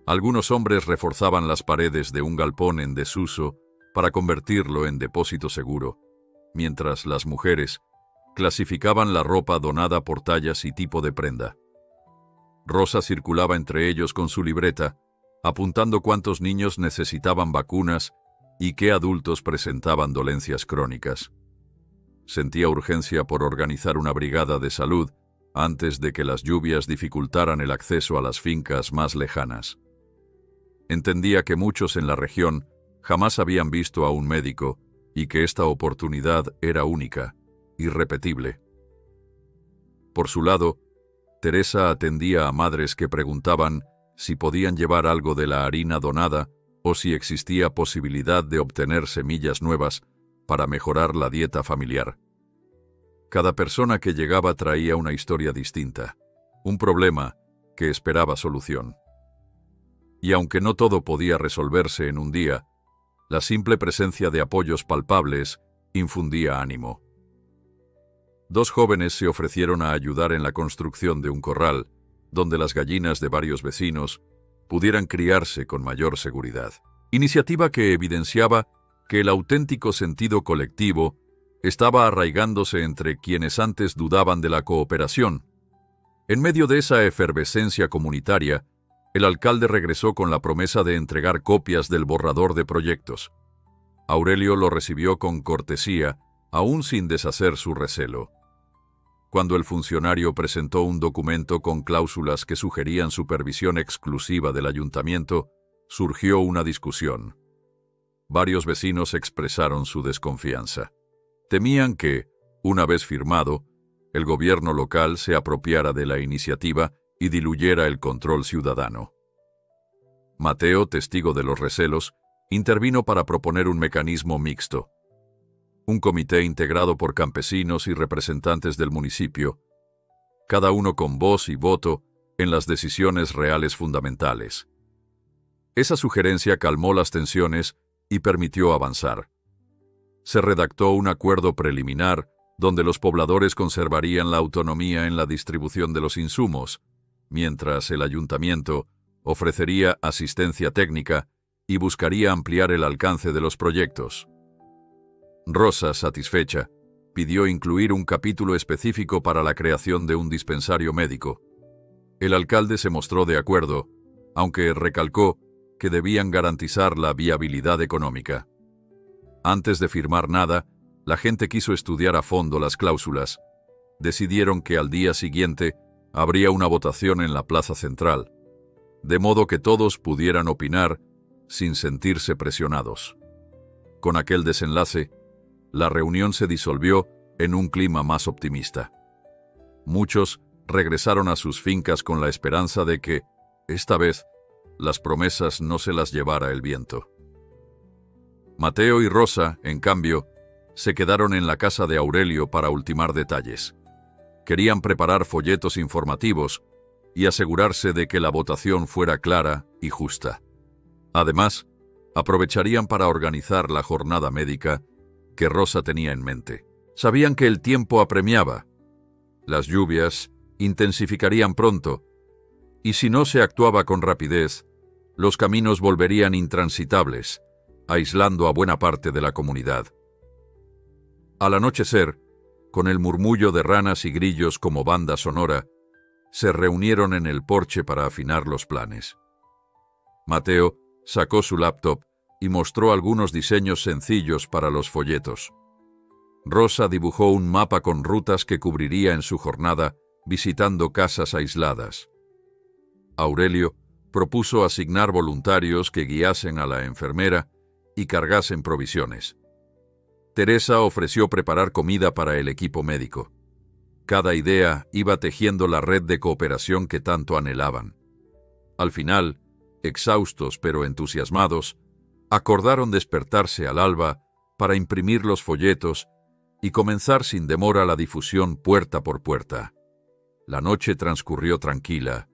Algunos hombres reforzaban las paredes de un galpón en desuso para convertirlo en depósito seguro, mientras las mujeres clasificaban la ropa donada por tallas y tipo de prenda. Rosa circulaba entre ellos con su libreta, apuntando cuántos niños necesitaban vacunas y qué adultos presentaban dolencias crónicas. Sentía urgencia por organizar una brigada de salud antes de que las lluvias dificultaran el acceso a las fincas más lejanas. Entendía que muchos en la región jamás habían visto a un médico y que esta oportunidad era única, irrepetible. Por su lado, Teresa atendía a madres que preguntaban si podían llevar algo de la harina donada o si existía posibilidad de obtener semillas nuevas para mejorar la dieta familiar. Cada persona que llegaba traía una historia distinta, un problema que esperaba solución. Y aunque no todo podía resolverse en un día, la simple presencia de apoyos palpables infundía ánimo. 2 jóvenes se ofrecieron a ayudar en la construcción de un corral, donde las gallinas de varios vecinos pudieran criarse con mayor seguridad. Iniciativa que evidenciaba que el auténtico sentido colectivo estaba arraigándose entre quienes antes dudaban de la cooperación. En medio de esa efervescencia comunitaria, el alcalde regresó con la promesa de entregar copias del borrador de proyectos. Aurelio lo recibió con cortesía, aún sin deshacer su recelo. Cuando el funcionario presentó un documento con cláusulas que sugerían supervisión exclusiva del ayuntamiento, surgió una discusión. Varios vecinos expresaron su desconfianza. Temían que, una vez firmado, el gobierno local se apropiara de la iniciativa y diluyera el control ciudadano. Mateo, testigo de los recelos, intervino para proponer un mecanismo mixto. Un comité integrado por campesinos y representantes del municipio, cada uno con voz y voto en las decisiones reales fundamentales. Esa sugerencia calmó las tensiones y permitió avanzar. Se redactó un acuerdo preliminar donde los pobladores conservarían la autonomía en la distribución de los insumos, mientras el ayuntamiento ofrecería asistencia técnica y buscaría ampliar el alcance de los proyectos. Rosa, satisfecha, pidió incluir un capítulo específico para la creación de un dispensario médico. El alcalde se mostró de acuerdo, aunque recalcó que debían garantizar la viabilidad económica. Antes de firmar nada, la gente quiso estudiar a fondo las cláusulas. Decidieron que al día siguiente habría una votación en la plaza central, de modo que todos pudieran opinar sin sentirse presionados. Con aquel desenlace, la reunión se disolvió en un clima más optimista. Muchos regresaron a sus fincas con la esperanza de que, esta vez, las promesas no se las llevara el viento. Mateo y Rosa, en cambio, se quedaron en la casa de Aurelio para ultimar detalles. Querían preparar folletos informativos y asegurarse de que la votación fuera clara y justa. Además, aprovecharían para organizar la jornada médica que Rosa tenía en mente. Sabían que el tiempo apremiaba. Las lluvias intensificarían pronto, y si no se actuaba con rapidez, los caminos volverían intransitables, aislando a buena parte de la comunidad. Al anochecer, con el murmullo de ranas y grillos como banda sonora, se reunieron en el porche para afinar los planes. Mateo sacó su laptop y mostró algunos diseños sencillos para los folletos. Rosa dibujó un mapa con rutas que cubriría en su jornada visitando casas aisladas. Aurelio propuso asignar voluntarios que guiasen a la enfermera y cargasen provisiones. Teresa ofreció preparar comida para el equipo médico. Cada idea iba tejiendo la red de cooperación que tanto anhelaban. Al final, exhaustos pero entusiasmados, acordaron despertarse al alba para imprimir los folletos y comenzar sin demora la difusión puerta por puerta. La noche transcurrió tranquila,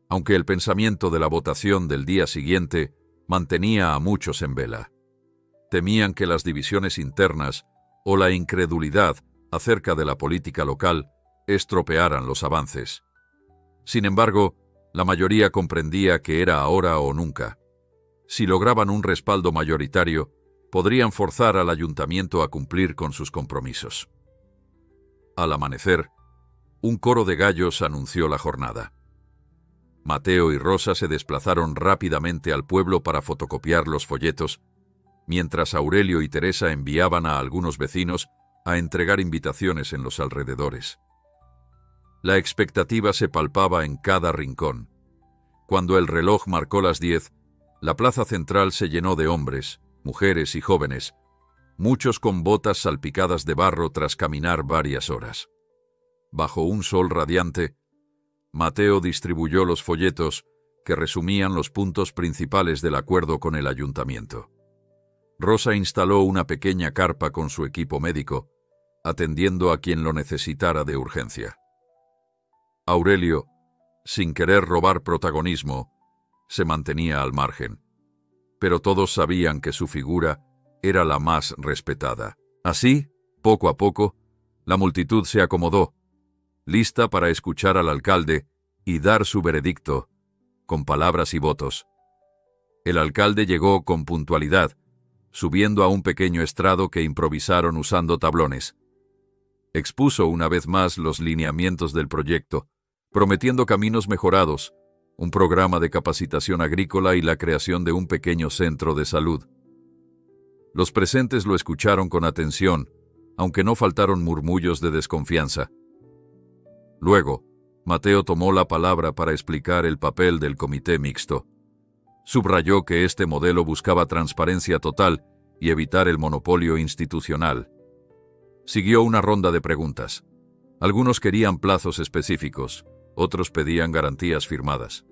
aunque el pensamiento de la votación del día siguiente mantenía a muchos en vela. Temían que las divisiones internas o la incredulidad acerca de la política local estropearan los avances. Sin embargo, la mayoría comprendía que era ahora o nunca. Si lograban un respaldo mayoritario, podrían forzar al ayuntamiento a cumplir con sus compromisos. Al amanecer, un coro de gallos anunció la jornada. Mateo y Rosa se desplazaron rápidamente al pueblo para fotocopiar los folletos, mientras Aurelio y Teresa enviaban a algunos vecinos a entregar invitaciones en los alrededores. La expectativa se palpaba en cada rincón. Cuando el reloj marcó las 10, la plaza central se llenó de hombres, mujeres y jóvenes, muchos con botas salpicadas de barro tras caminar varias horas. Bajo un sol radiante, Mateo distribuyó los folletos que resumían los puntos principales del acuerdo con el ayuntamiento. Rosa instaló una pequeña carpa con su equipo médico, atendiendo a quien lo necesitara de urgencia. Aurelio, sin querer robar protagonismo, se mantenía al margen, pero todos sabían que su figura era la más respetada. Así, poco a poco, la multitud se acomodó, lista para escuchar al alcalde y dar su veredicto, con palabras y votos. El alcalde llegó con puntualidad, subiendo a un pequeño estrado que improvisaron usando tablones. Expuso una vez más los lineamientos del proyecto, prometiendo caminos mejorados, un programa de capacitación agrícola y la creación de un pequeño centro de salud. Los presentes lo escucharon con atención, aunque no faltaron murmullos de desconfianza. Luego, Mateo tomó la palabra para explicar el papel del comité mixto. Subrayó que este modelo buscaba transparencia total y evitar el monopolio institucional. Siguió una ronda de preguntas. Algunos querían plazos específicos, otros pedían garantías firmadas.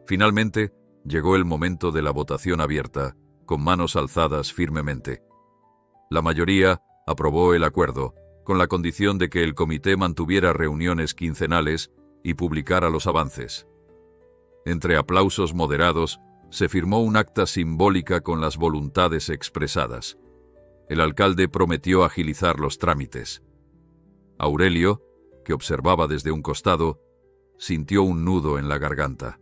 Finalmente, llegó el momento de la votación abierta, con manos alzadas firmemente. La mayoría aprobó el acuerdo, con la condición de que el comité mantuviera reuniones quincenales y publicara los avances. Entre aplausos moderados, se firmó un acta simbólica con las voluntades expresadas. El alcalde prometió agilizar los trámites. Aurelio, que observaba desde un costado, sintió un nudo en la garganta.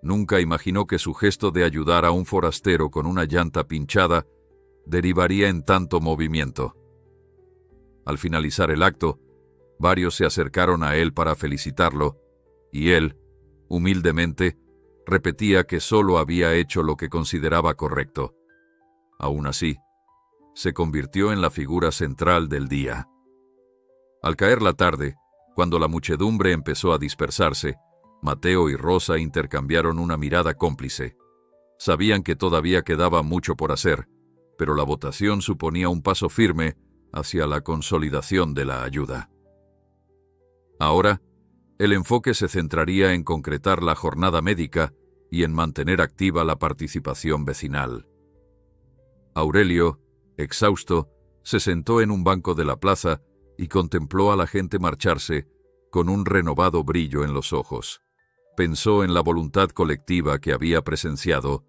Nunca imaginó que su gesto de ayudar a un forastero con una llanta pinchada derivaría en tanto movimiento. Al finalizar el acto, varios se acercaron a él para felicitarlo, y él, humildemente, repetía que solo había hecho lo que consideraba correcto. Aún así, se convirtió en la figura central del día. Al caer la tarde, cuando la muchedumbre empezó a dispersarse, Mateo y Rosa intercambiaron una mirada cómplice. Sabían que todavía quedaba mucho por hacer, pero la votación suponía un paso firme hacia la consolidación de la ayuda. Ahora, el enfoque se centraría en concretar la jornada médica y en mantener activa la participación vecinal. Aurelio, exhausto, se sentó en un banco de la plaza y contempló a la gente marcharse con un renovado brillo en los ojos. Pensó en la voluntad colectiva que había presenciado,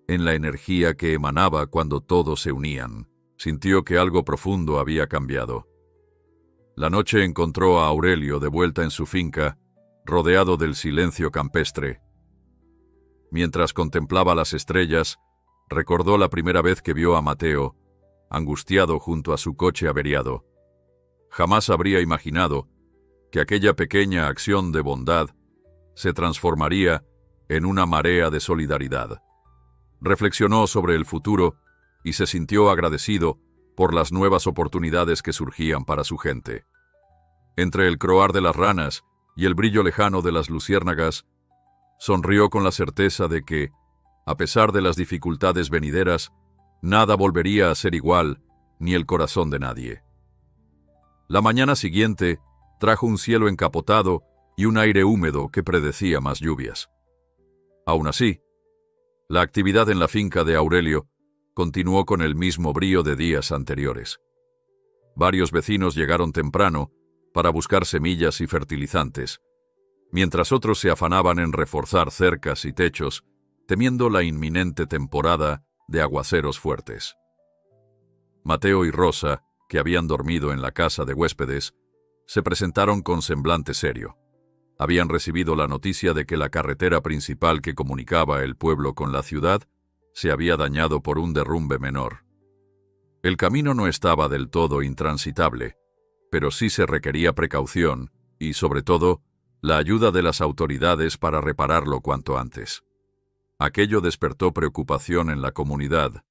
en la energía que emanaba cuando todos se unían. Sintió que algo profundo había cambiado. La noche encontró a Aurelio de vuelta en su finca, rodeado del silencio campestre. Mientras contemplaba las estrellas, recordó la primera vez que vio a Mateo, angustiado junto a su coche averiado. Jamás habría imaginado que aquella pequeña acción de bondad se transformaría en una marea de solidaridad. Reflexionó sobre el futuro y se sintió agradecido por las nuevas oportunidades que surgían para su gente. Entre el croar de las ranas y el brillo lejano de las luciérnagas, sonrió con la certeza de que, a pesar de las dificultades venideras, nada volvería a ser igual, ni el corazón de nadie. La mañana siguiente trajo un cielo encapotado y un aire húmedo que predecía más lluvias. Aún así, la actividad en la finca de Aurelio continuó con el mismo brío de días anteriores. Varios vecinos llegaron temprano para buscar semillas y fertilizantes, mientras otros se afanaban en reforzar cercas y techos, temiendo la inminente temporada de aguaceros fuertes. Mateo y Rosa, que habían dormido en la casa de huéspedes, se presentaron con semblante serio. Habían recibido la noticia de que la carretera principal que comunicaba el pueblo con la ciudad se había dañado por un derrumbe menor. El camino no estaba del todo intransitable, pero sí se requería precaución y, sobre todo, la ayuda de las autoridades para repararlo cuanto antes. Aquello despertó preocupación en la comunidad,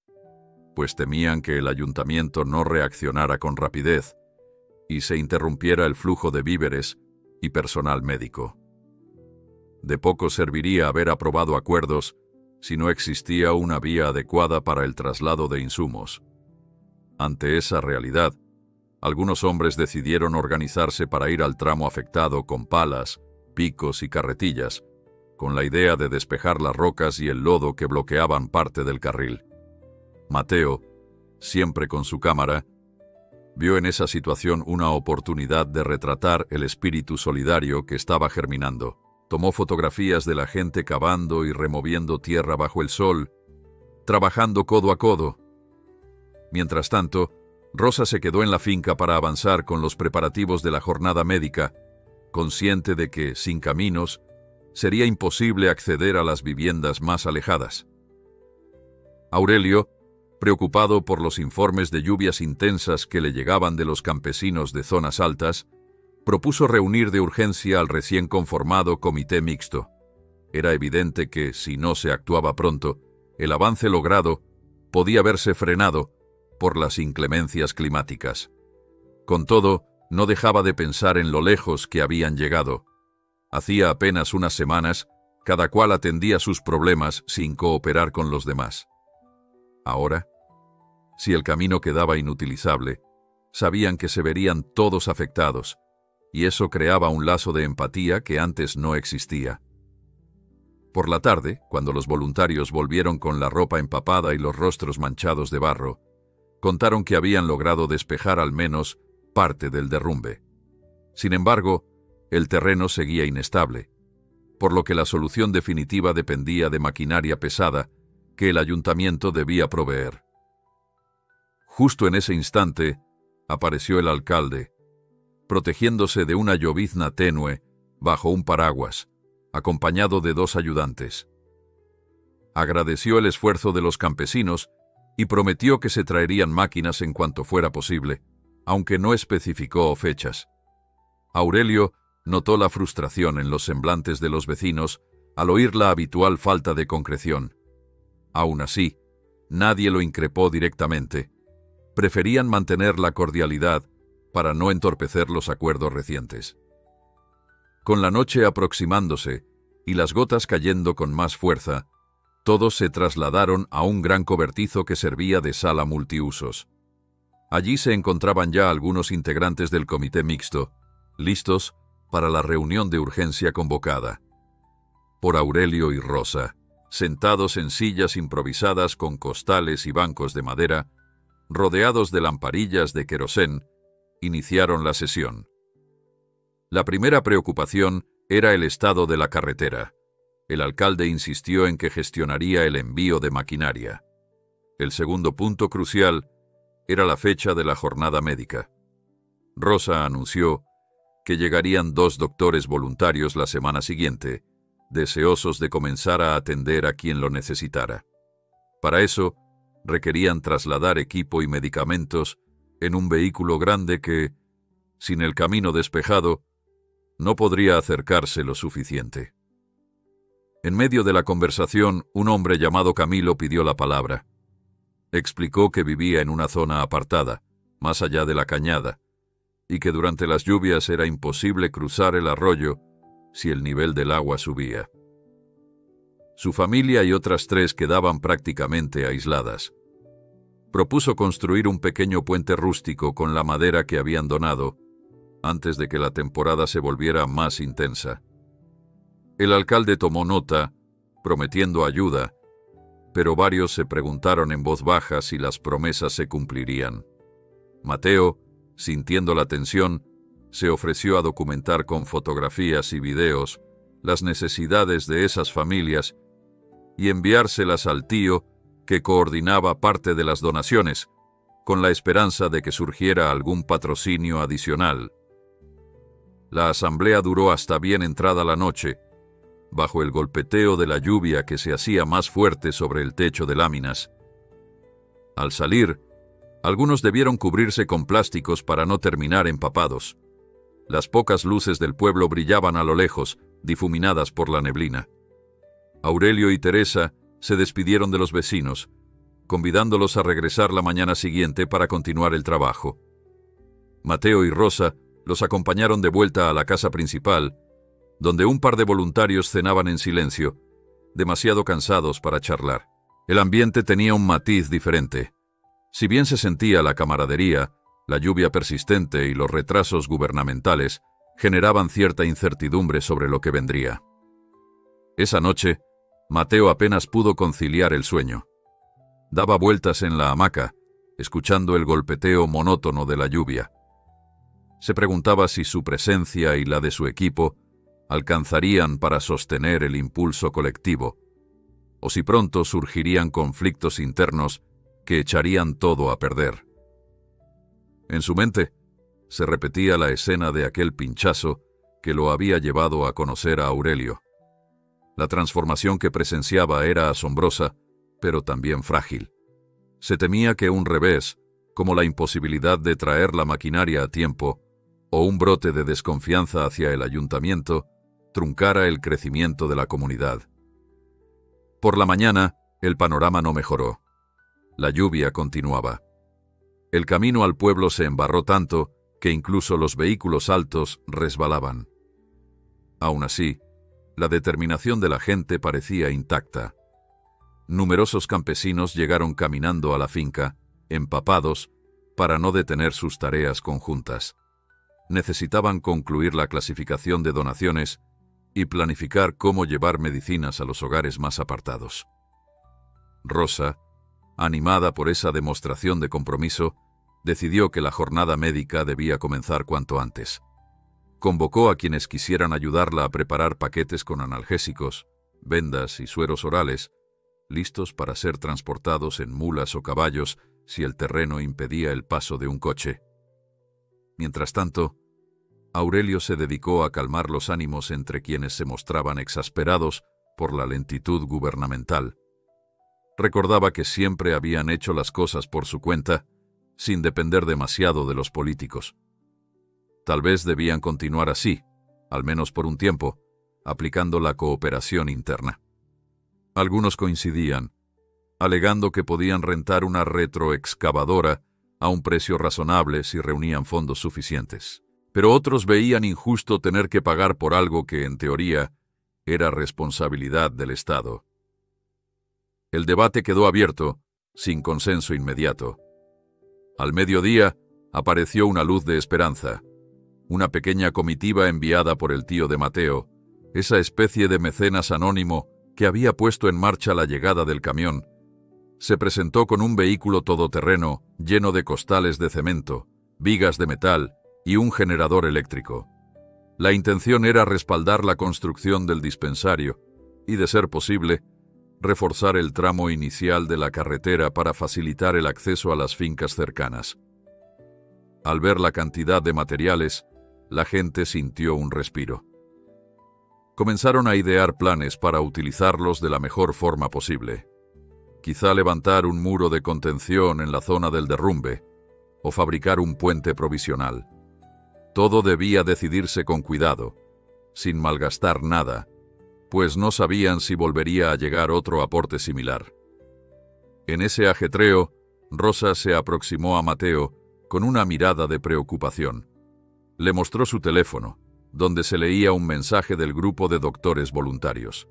pues temían que el ayuntamiento no reaccionara con rapidez y se interrumpiera el flujo de víveres y personal médico. De poco serviría haber aprobado acuerdos si no existía una vía adecuada para el traslado de insumos. Ante esa realidad, algunos hombres decidieron organizarse para ir al tramo afectado con palas, picos y carretillas, con la idea de despejar las rocas y el lodo que bloqueaban parte del carril. Mateo, siempre con su cámara, vio en esa situación una oportunidad de retratar el espíritu solidario que estaba germinando. Tomó fotografías de la gente cavando y removiendo tierra bajo el sol, trabajando codo a codo. Mientras tanto, Rosa se quedó en la finca para avanzar con los preparativos de la jornada médica, consciente de que, sin caminos, sería imposible acceder a las viviendas más alejadas. Aurelio, preocupado por los informes de lluvias intensas que le llegaban de los campesinos de zonas altas, propuso reunir de urgencia al recién conformado comité mixto. Era evidente que, si no se actuaba pronto, el avance logrado podía verse frenado por las inclemencias climáticas. Con todo, no dejaba de pensar en lo lejos que habían llegado. Hacía apenas unas semanas, cada cual atendía sus problemas sin cooperar con los demás. Ahora, si el camino quedaba inutilizable, sabían que se verían todos afectados, y eso creaba un lazo de empatía que antes no existía. Por la tarde, cuando los voluntarios volvieron con la ropa empapada y los rostros manchados de barro, contaron que habían logrado despejar al menos parte del derrumbe. Sin embargo, el terreno seguía inestable, por lo que la solución definitiva dependía de maquinaria pesada que el ayuntamiento debía proveer. Justo en ese instante, apareció el alcalde, protegiéndose de una llovizna tenue bajo un paraguas, acompañado de 2 ayudantes. Agradeció el esfuerzo de los campesinos y prometió que se traerían máquinas en cuanto fuera posible, aunque no especificó fechas. Aurelio notó la frustración en los semblantes de los vecinos al oír la habitual falta de concreción. Aún así, nadie lo increpó directamente. Preferían mantener la cordialidad para no entorpecer los acuerdos recientes. Con la noche aproximándose y las gotas cayendo con más fuerza, todos se trasladaron a un gran cobertizo que servía de sala multiusos. Allí se encontraban ya algunos integrantes del comité mixto, listos para la reunión de urgencia convocada. Por Aurelio y Rosa, sentados en sillas improvisadas con costales y bancos de madera, rodeados de lamparillas de querosén, iniciaron la sesión. La primera preocupación era el estado de la carretera. El alcalde insistió en que gestionaría el envío de maquinaria. El segundo punto crucial era la fecha de la jornada médica. Rosa anunció que llegarían 2 doctores voluntarios la semana siguiente, deseosos de comenzar a atender a quien lo necesitara. Para eso, requerían trasladar equipo y medicamentos en un vehículo grande que, sin el camino despejado, no podría acercarse lo suficiente. En medio de la conversación, un hombre llamado Camilo pidió la palabra. Explicó que vivía en una zona apartada, más allá de la cañada, y que durante las lluvias era imposible cruzar el arroyo si el nivel del agua subía. Su familia y otras 3 quedaban prácticamente aisladas. Propuso construir un pequeño puente rústico con la madera que habían donado, antes de que la temporada se volviera más intensa. El alcalde tomó nota, prometiendo ayuda, pero varios se preguntaron en voz baja si las promesas se cumplirían. Mateo, sintiendo la tensión, se ofreció a documentar con fotografías y videos las necesidades de esas familias y enviárselas al tío que coordinaba parte de las donaciones, con la esperanza de que surgiera algún patrocinio adicional. La asamblea duró hasta bien entrada la noche, bajo el golpeteo de la lluvia que se hacía más fuerte sobre el techo de láminas. Al salir, algunos debieron cubrirse con plásticos para no terminar empapados. Las pocas luces del pueblo brillaban a lo lejos, difuminadas por la neblina. Aurelio y Teresa se despidieron de los vecinos, convidándolos a regresar la mañana siguiente para continuar el trabajo. Mateo y Rosa los acompañaron de vuelta a la casa principal, donde un par de voluntarios cenaban en silencio, demasiado cansados para charlar. El ambiente tenía un matiz diferente. Si bien se sentía la camaradería, la lluvia persistente y los retrasos gubernamentales generaban cierta incertidumbre sobre lo que vendría. Esa noche, Mateo apenas pudo conciliar el sueño. Daba vueltas en la hamaca, escuchando el golpeteo monótono de la lluvia. Se preguntaba si su presencia y la de su equipo alcanzarían para sostener el impulso colectivo, o si pronto surgirían conflictos internos que echarían todo a perder. En su mente se repetía la escena de aquel pinchazo que lo había llevado a conocer a Aurelio. La transformación que presenciaba era asombrosa, pero también frágil. Se temía que un revés, como la imposibilidad de traer la maquinaria a tiempo, o un brote de desconfianza hacia el ayuntamiento, truncara el crecimiento de la comunidad. Por la mañana, el panorama no mejoró. La lluvia continuaba. El camino al pueblo se embarró tanto que incluso los vehículos altos resbalaban. Aún así, la determinación de la gente parecía intacta. Numerosos campesinos llegaron caminando a la finca, empapados, para no detener sus tareas conjuntas. Necesitaban concluir la clasificación de donaciones y planificar cómo llevar medicinas a los hogares más apartados. Rosa, animada por esa demostración de compromiso, decidió que la jornada médica debía comenzar cuanto antes. Convocó a quienes quisieran ayudarla a preparar paquetes con analgésicos, vendas y sueros orales, listos para ser transportados en mulas o caballos si el terreno impedía el paso de un coche. Mientras tanto, Aurelio se dedicó a calmar los ánimos entre quienes se mostraban exasperados por la lentitud gubernamental. Recordaba que siempre habían hecho las cosas por su cuenta, sin depender demasiado de los políticos. Tal vez debían continuar así, al menos por un tiempo, aplicando la cooperación interna. Algunos coincidían, alegando que podían rentar una retroexcavadora a un precio razonable si reunían fondos suficientes. Pero otros veían injusto tener que pagar por algo que, en teoría, era responsabilidad del Estado. El debate quedó abierto, sin consenso inmediato. Al mediodía, apareció una luz de esperanza. Una pequeña comitiva enviada por el tío de Mateo, esa especie de mecenas anónimo que había puesto en marcha la llegada del camión, se presentó con un vehículo todoterreno lleno de costales de cemento, vigas de metal y un generador eléctrico. La intención era respaldar la construcción del dispensario y, de ser posible, reforzar el tramo inicial de la carretera para facilitar el acceso a las fincas cercanas. Al ver la cantidad de materiales, la gente sintió un respiro. Comenzaron a idear planes para utilizarlos de la mejor forma posible. Quizá levantar un muro de contención en la zona del derrumbe, o fabricar un puente provisional. Todo debía decidirse con cuidado, sin malgastar nada, pues no sabían si volvería a llegar otro aporte similar. En ese ajetreo, Rosa se aproximó a Mateo con una mirada de preocupación. Le mostró su teléfono, donde se leía un mensaje del grupo de doctores voluntarios.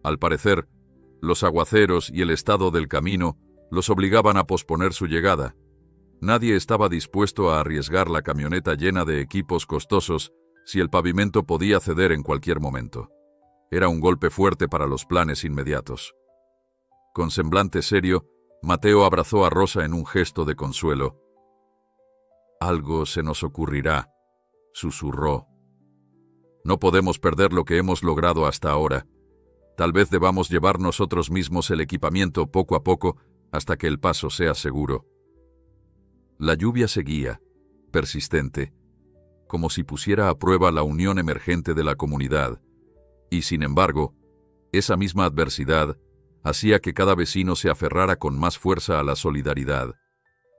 Al parecer, los aguaceros y el estado del camino los obligaban a posponer su llegada. Nadie estaba dispuesto a arriesgar la camioneta llena de equipos costosos si el pavimento podía ceder en cualquier momento. Era un golpe fuerte para los planes inmediatos. Con semblante serio, Mateo abrazó a Rosa en un gesto de consuelo. «Algo se nos ocurrirá», susurró. «No podemos perder lo que hemos logrado hasta ahora. Tal vez debamos llevar nosotros mismos el equipamiento poco a poco hasta que el paso sea seguro». La lluvia seguía, persistente, como si pusiera a prueba la unión emergente de la comunidad, y sin embargo, esa misma adversidad hacía que cada vecino se aferrara con más fuerza a la solidaridad.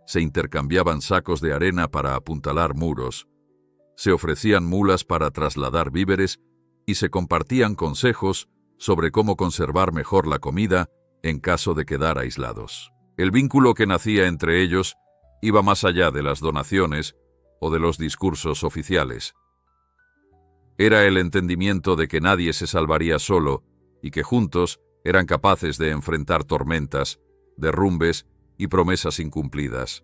Se intercambiaban sacos de arena para apuntalar muros, se ofrecían mulas para trasladar víveres y se compartían consejos sobre cómo conservar mejor la comida en caso de quedar aislados. El vínculo que nacía entre ellos iba más allá de las donaciones o de los discursos oficiales. Era el entendimiento de que nadie se salvaría solo y que juntos eran capaces de enfrentar tormentas, derrumbes y promesas incumplidas.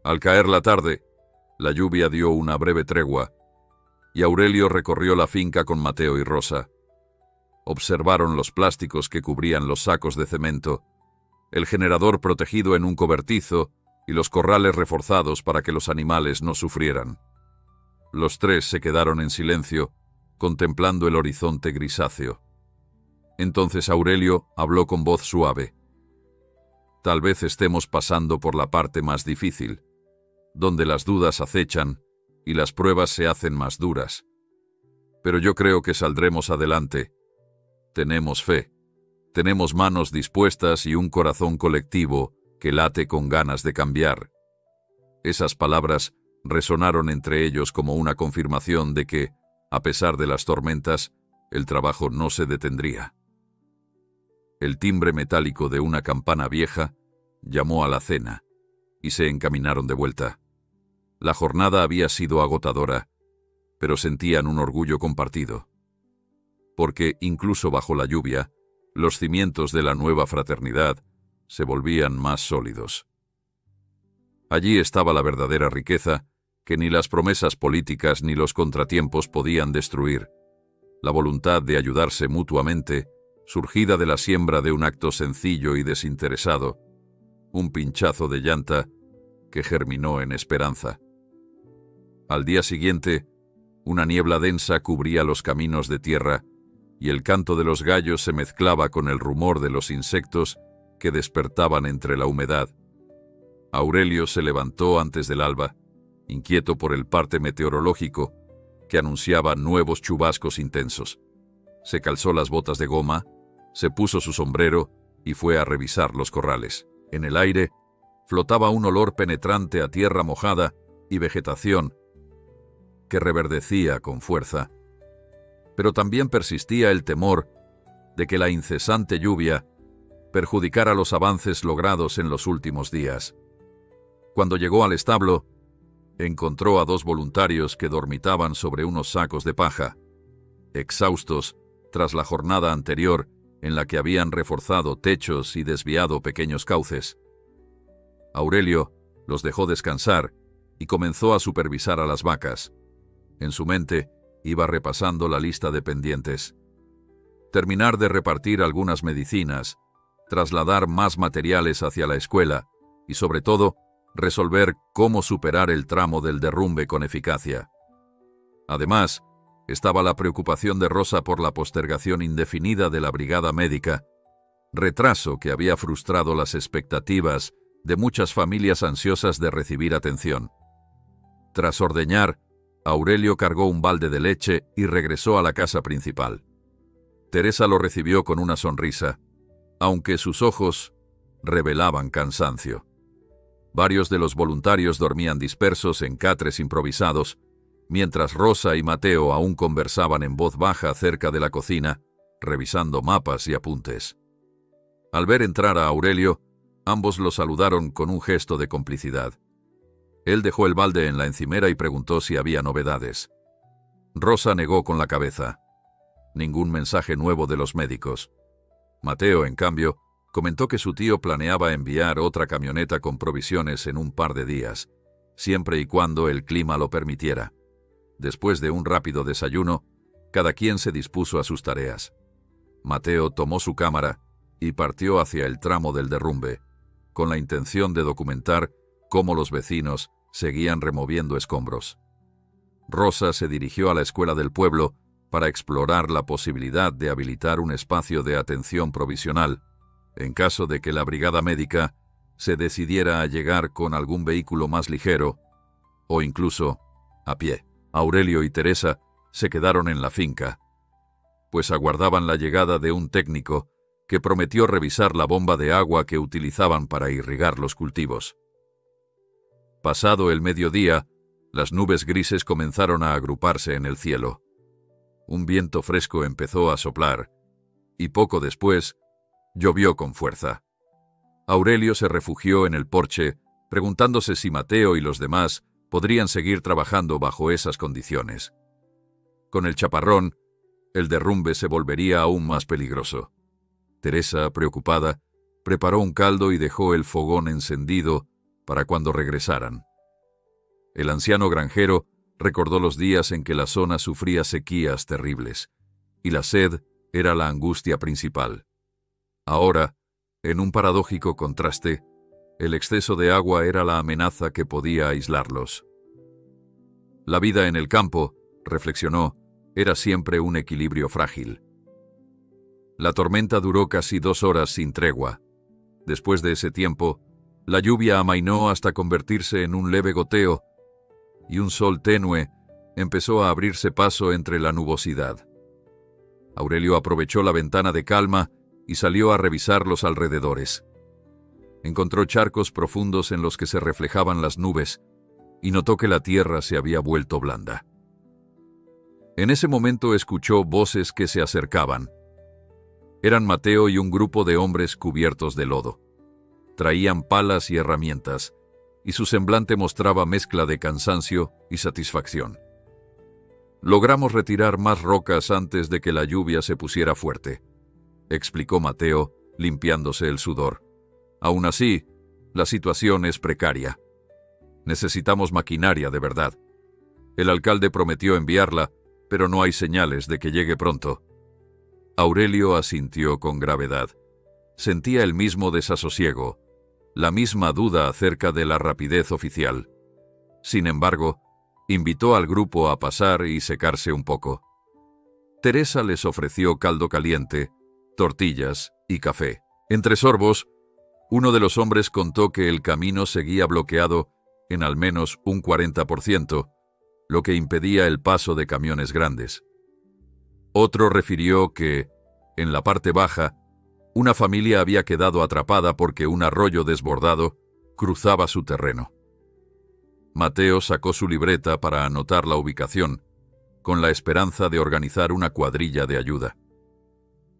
Al caer la tarde, la lluvia dio una breve tregua y Aurelio recorrió la finca con Mateo y Rosa. Observaron los plásticos que cubrían los sacos de cemento, el generador protegido en un cobertizo y los corrales reforzados para que los animales no sufrieran. Los tres se quedaron en silencio, contemplando el horizonte grisáceo. Entonces Aurelio habló con voz suave. Tal vez estemos pasando por la parte más difícil, donde las dudas acechan y las pruebas se hacen más duras. Pero yo creo que saldremos adelante. Tenemos fe, tenemos manos dispuestas y un corazón colectivo que late con ganas de cambiar. Esas palabras resonaron entre ellos como una confirmación de que, a pesar de las tormentas, el trabajo no se detendría. El timbre metálico de una campana vieja llamó a la cena y se encaminaron de vuelta. La jornada había sido agotadora, pero sentían un orgullo compartido. Porque, incluso bajo la lluvia, los cimientos de la nueva fraternidad se volvían más sólidos. Allí estaba la verdadera riqueza que ni las promesas políticas ni los contratiempos podían destruir, la voluntad de ayudarse mutuamente, surgida de la siembra de un acto sencillo y desinteresado, un pinchazo de llanta que germinó en esperanza. Al día siguiente, una niebla densa cubría los caminos de tierra y el canto de los gallos se mezclaba con el rumor de los insectos que despertaban entre la humedad. Aurelio se levantó antes del alba, inquieto por el parte meteorológico que anunciaba nuevos chubascos intensos. Se calzó las botas de goma, se puso su sombrero y fue a revisar los corrales. En el aire flotaba un olor penetrante a tierra mojada y vegetación que reverdecía con fuerza. Pero también persistía el temor de que la incesante lluvia perjudicara los avances logrados en los últimos días. Cuando llegó al establo, encontró a dos voluntarios que dormitaban sobre unos sacos de paja, exhaustos tras la jornada anterior en la que habían reforzado techos y desviado pequeños cauces. Aurelio los dejó descansar y comenzó a supervisar a las vacas. En su mente iba repasando la lista de pendientes. Terminar de repartir algunas medicinas, trasladar más materiales hacia la escuela y, sobre todo, resolver cómo superar el tramo del derrumbe con eficacia. Además, estaba la preocupación de Rosa por la postergación indefinida de la brigada médica, retraso que había frustrado las expectativas de muchas familias ansiosas de recibir atención. Tras ordeñar, Aurelio cargó un balde de leche y regresó a la casa principal. Teresa lo recibió con una sonrisa, aunque sus ojos revelaban cansancio. Varios de los voluntarios dormían dispersos en catres improvisados, mientras Rosa y Mateo aún conversaban en voz baja cerca de la cocina, revisando mapas y apuntes. Al ver entrar a Aurelio, ambos lo saludaron con un gesto de complicidad. Él dejó el balde en la encimera y preguntó si había novedades. Rosa negó con la cabeza. Ningún mensaje nuevo de los médicos. Mateo, en cambio, comentó que su tío planeaba enviar otra camioneta con provisiones en un par de días, siempre y cuando el clima lo permitiera. Después de un rápido desayuno, cada quien se dispuso a sus tareas. Mateo tomó su cámara y partió hacia el tramo del derrumbe, con la intención de documentar cómo los vecinos seguían removiendo escombros. Rosa se dirigió a la escuela del pueblo para explorar la posibilidad de habilitar un espacio de atención provisional, en caso de que la brigada médica se decidiera a llegar con algún vehículo más ligero, o incluso a pie. Aurelio y Teresa se quedaron en la finca, pues aguardaban la llegada de un técnico que prometió revisar la bomba de agua que utilizaban para irrigar los cultivos. Pasado el mediodía, las nubes grises comenzaron a agruparse en el cielo. Un viento fresco empezó a soplar, y poco después, llovió con fuerza. Aurelio se refugió en el porche, preguntándose si Mateo y los demás podrían seguir trabajando bajo esas condiciones. Con el chaparrón, el derrumbe se volvería aún más peligroso. Teresa, preocupada, preparó un caldo y dejó el fogón encendido para cuando regresaran. El anciano granjero recordó los días en que la zona sufría sequías terribles, y la sed era la angustia principal. Ahora, en un paradójico contraste, el exceso de agua era la amenaza que podía aislarlos. La vida en el campo, reflexionó, era siempre un equilibrio frágil. La tormenta duró casi 2 horas sin tregua. Después de ese tiempo, la lluvia amainó hasta convertirse en un leve goteo, y un sol tenue empezó a abrirse paso entre la nubosidad. Aurelio aprovechó la ventana de calma y salió a revisar los alrededores. Encontró charcos profundos en los que se reflejaban las nubes y notó que la tierra se había vuelto blanda. En ese momento escuchó voces que se acercaban. Eran Mateo y un grupo de hombres cubiertos de lodo. Traían palas y herramientas, y su semblante mostraba mezcla de cansancio y satisfacción. «Logramos retirar más rocas antes de que la lluvia se pusiera fuerte», explicó Mateo, limpiándose el sudor. «Aún así, la situación es precaria. Necesitamos maquinaria de verdad. El alcalde prometió enviarla, pero no hay señales de que llegue pronto». Aurelio asintió con gravedad. Sentía el mismo desasosiego, la misma duda acerca de la rapidez oficial. Sin embargo, invitó al grupo a pasar y secarse un poco. Teresa les ofreció caldo caliente, tortillas y café. Entre sorbos, uno de los hombres contó que el camino seguía bloqueado en al menos un 40%, lo que impedía el paso de camiones grandes. Otro refirió que, en la parte baja, una familia había quedado atrapada porque un arroyo desbordado cruzaba su terreno. Mateo sacó su libreta para anotar la ubicación, con la esperanza de organizar una cuadrilla de ayuda.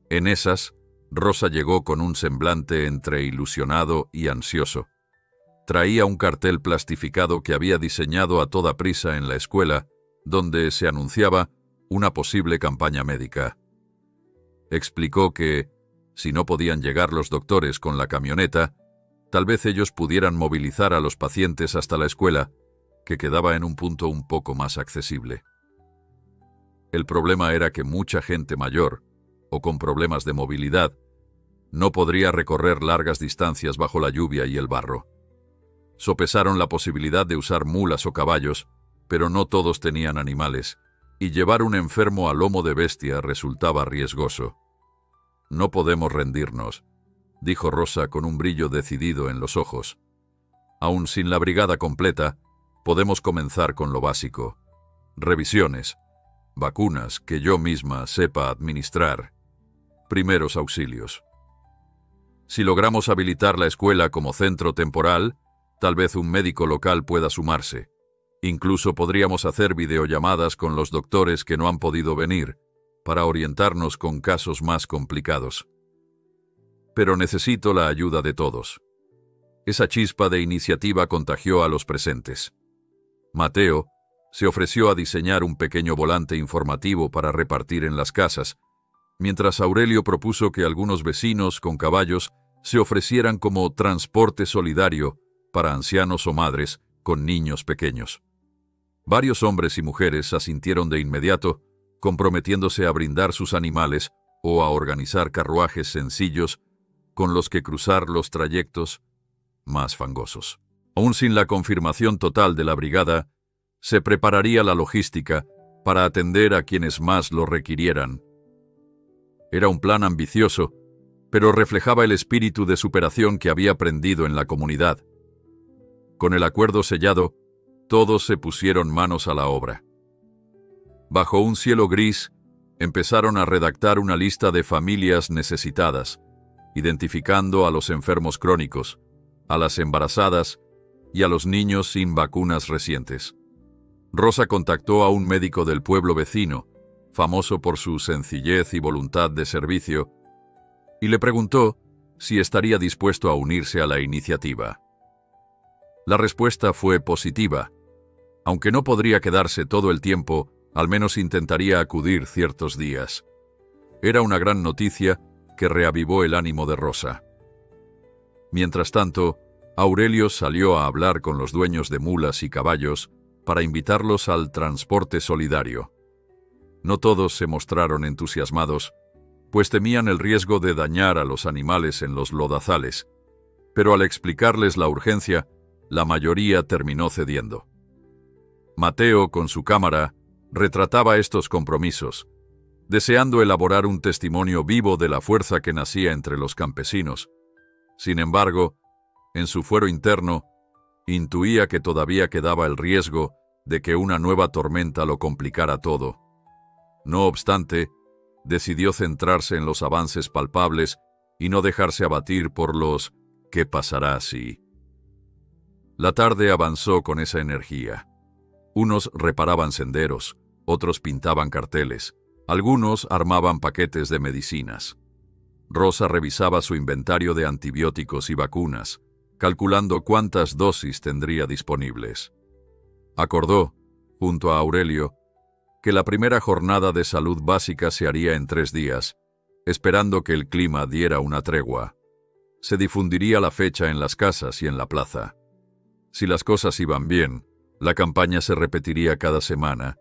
En esas, Rosa llegó con un semblante entre ilusionado y ansioso. Traía un cartel plastificado que había diseñado a toda prisa en la escuela, donde se anunciaba una posible campaña médica. Explicó que, si no podían llegar los doctores con la camioneta, tal vez ellos pudieran movilizar a los pacientes hasta la escuela, que quedaba en un punto un poco más accesible. El problema era que mucha gente mayor, o con problemas de movilidad, no podría recorrer largas distancias bajo la lluvia y el barro. Sopesaron la posibilidad de usar mulas o caballos, pero no todos tenían animales, y llevar un enfermo a lomo de bestia resultaba riesgoso. «No podemos rendirnos», dijo Rosa con un brillo decidido en los ojos. «Aún sin la brigada completa, podemos comenzar con lo básico. Revisiones, vacunas que yo misma sepa administrar, primeros auxilios. Si logramos habilitar la escuela como centro temporal, tal vez un médico local pueda sumarse. Incluso podríamos hacer videollamadas con los doctores que no han podido venir, para orientarnos con casos más complicados. Pero necesito la ayuda de todos». Esa chispa de iniciativa contagió a los presentes. Mateo se ofreció a diseñar un pequeño volante informativo para repartir en las casas, mientras Aurelio propuso que algunos vecinos con caballos se ofrecieran como transporte solidario para ancianos o madres con niños pequeños. Varios hombres y mujeres asintieron de inmediato, comprometiéndose a brindar sus animales o a organizar carruajes sencillos con los que cruzar los trayectos más fangosos. Aún sin la confirmación total de la brigada, se prepararía la logística para atender a quienes más lo requirieran. Era un plan ambicioso, pero reflejaba el espíritu de superación que había aprendido en la comunidad. Con el acuerdo sellado, todos se pusieron manos a la obra. Bajo un cielo gris, empezaron a redactar una lista de familias necesitadas, identificando a los enfermos crónicos, a las embarazadas y a los niños sin vacunas recientes. Rosa contactó a un médico del pueblo vecino, famoso por su sencillez y voluntad de servicio, y le preguntó si estaría dispuesto a unirse a la iniciativa. La respuesta fue positiva. Aunque no podría quedarse todo el tiempo, al menos intentaría acudir ciertos días. Era una gran noticia que reavivó el ánimo de Rosa. Mientras tanto, Aurelio salió a hablar con los dueños de mulas y caballos para invitarlos al transporte solidario. No todos se mostraron entusiasmados, pues temían el riesgo de dañar a los animales en los lodazales, pero al explicarles la urgencia, la mayoría terminó cediendo. Mateo, con su cámara, retrataba estos compromisos, deseando elaborar un testimonio vivo de la fuerza que nacía entre los campesinos. Sin embargo, en su fuero interno, intuía que todavía quedaba el riesgo de que una nueva tormenta lo complicara todo. No obstante, decidió centrarse en los avances palpables y no dejarse abatir por los «¿qué pasará si?». La tarde avanzó con esa energía. Unos reparaban senderos, otros pintaban carteles, algunos armaban paquetes de medicinas. Rosa revisaba su inventario de antibióticos y vacunas, calculando cuántas dosis tendría disponibles. Acordó, junto a Aurelio, que la primera jornada de salud básica se haría en 3 días, esperando que el clima diera una tregua. Se difundiría la fecha en las casas y en la plaza. Si las cosas iban bien, la campaña se repetiría cada semana,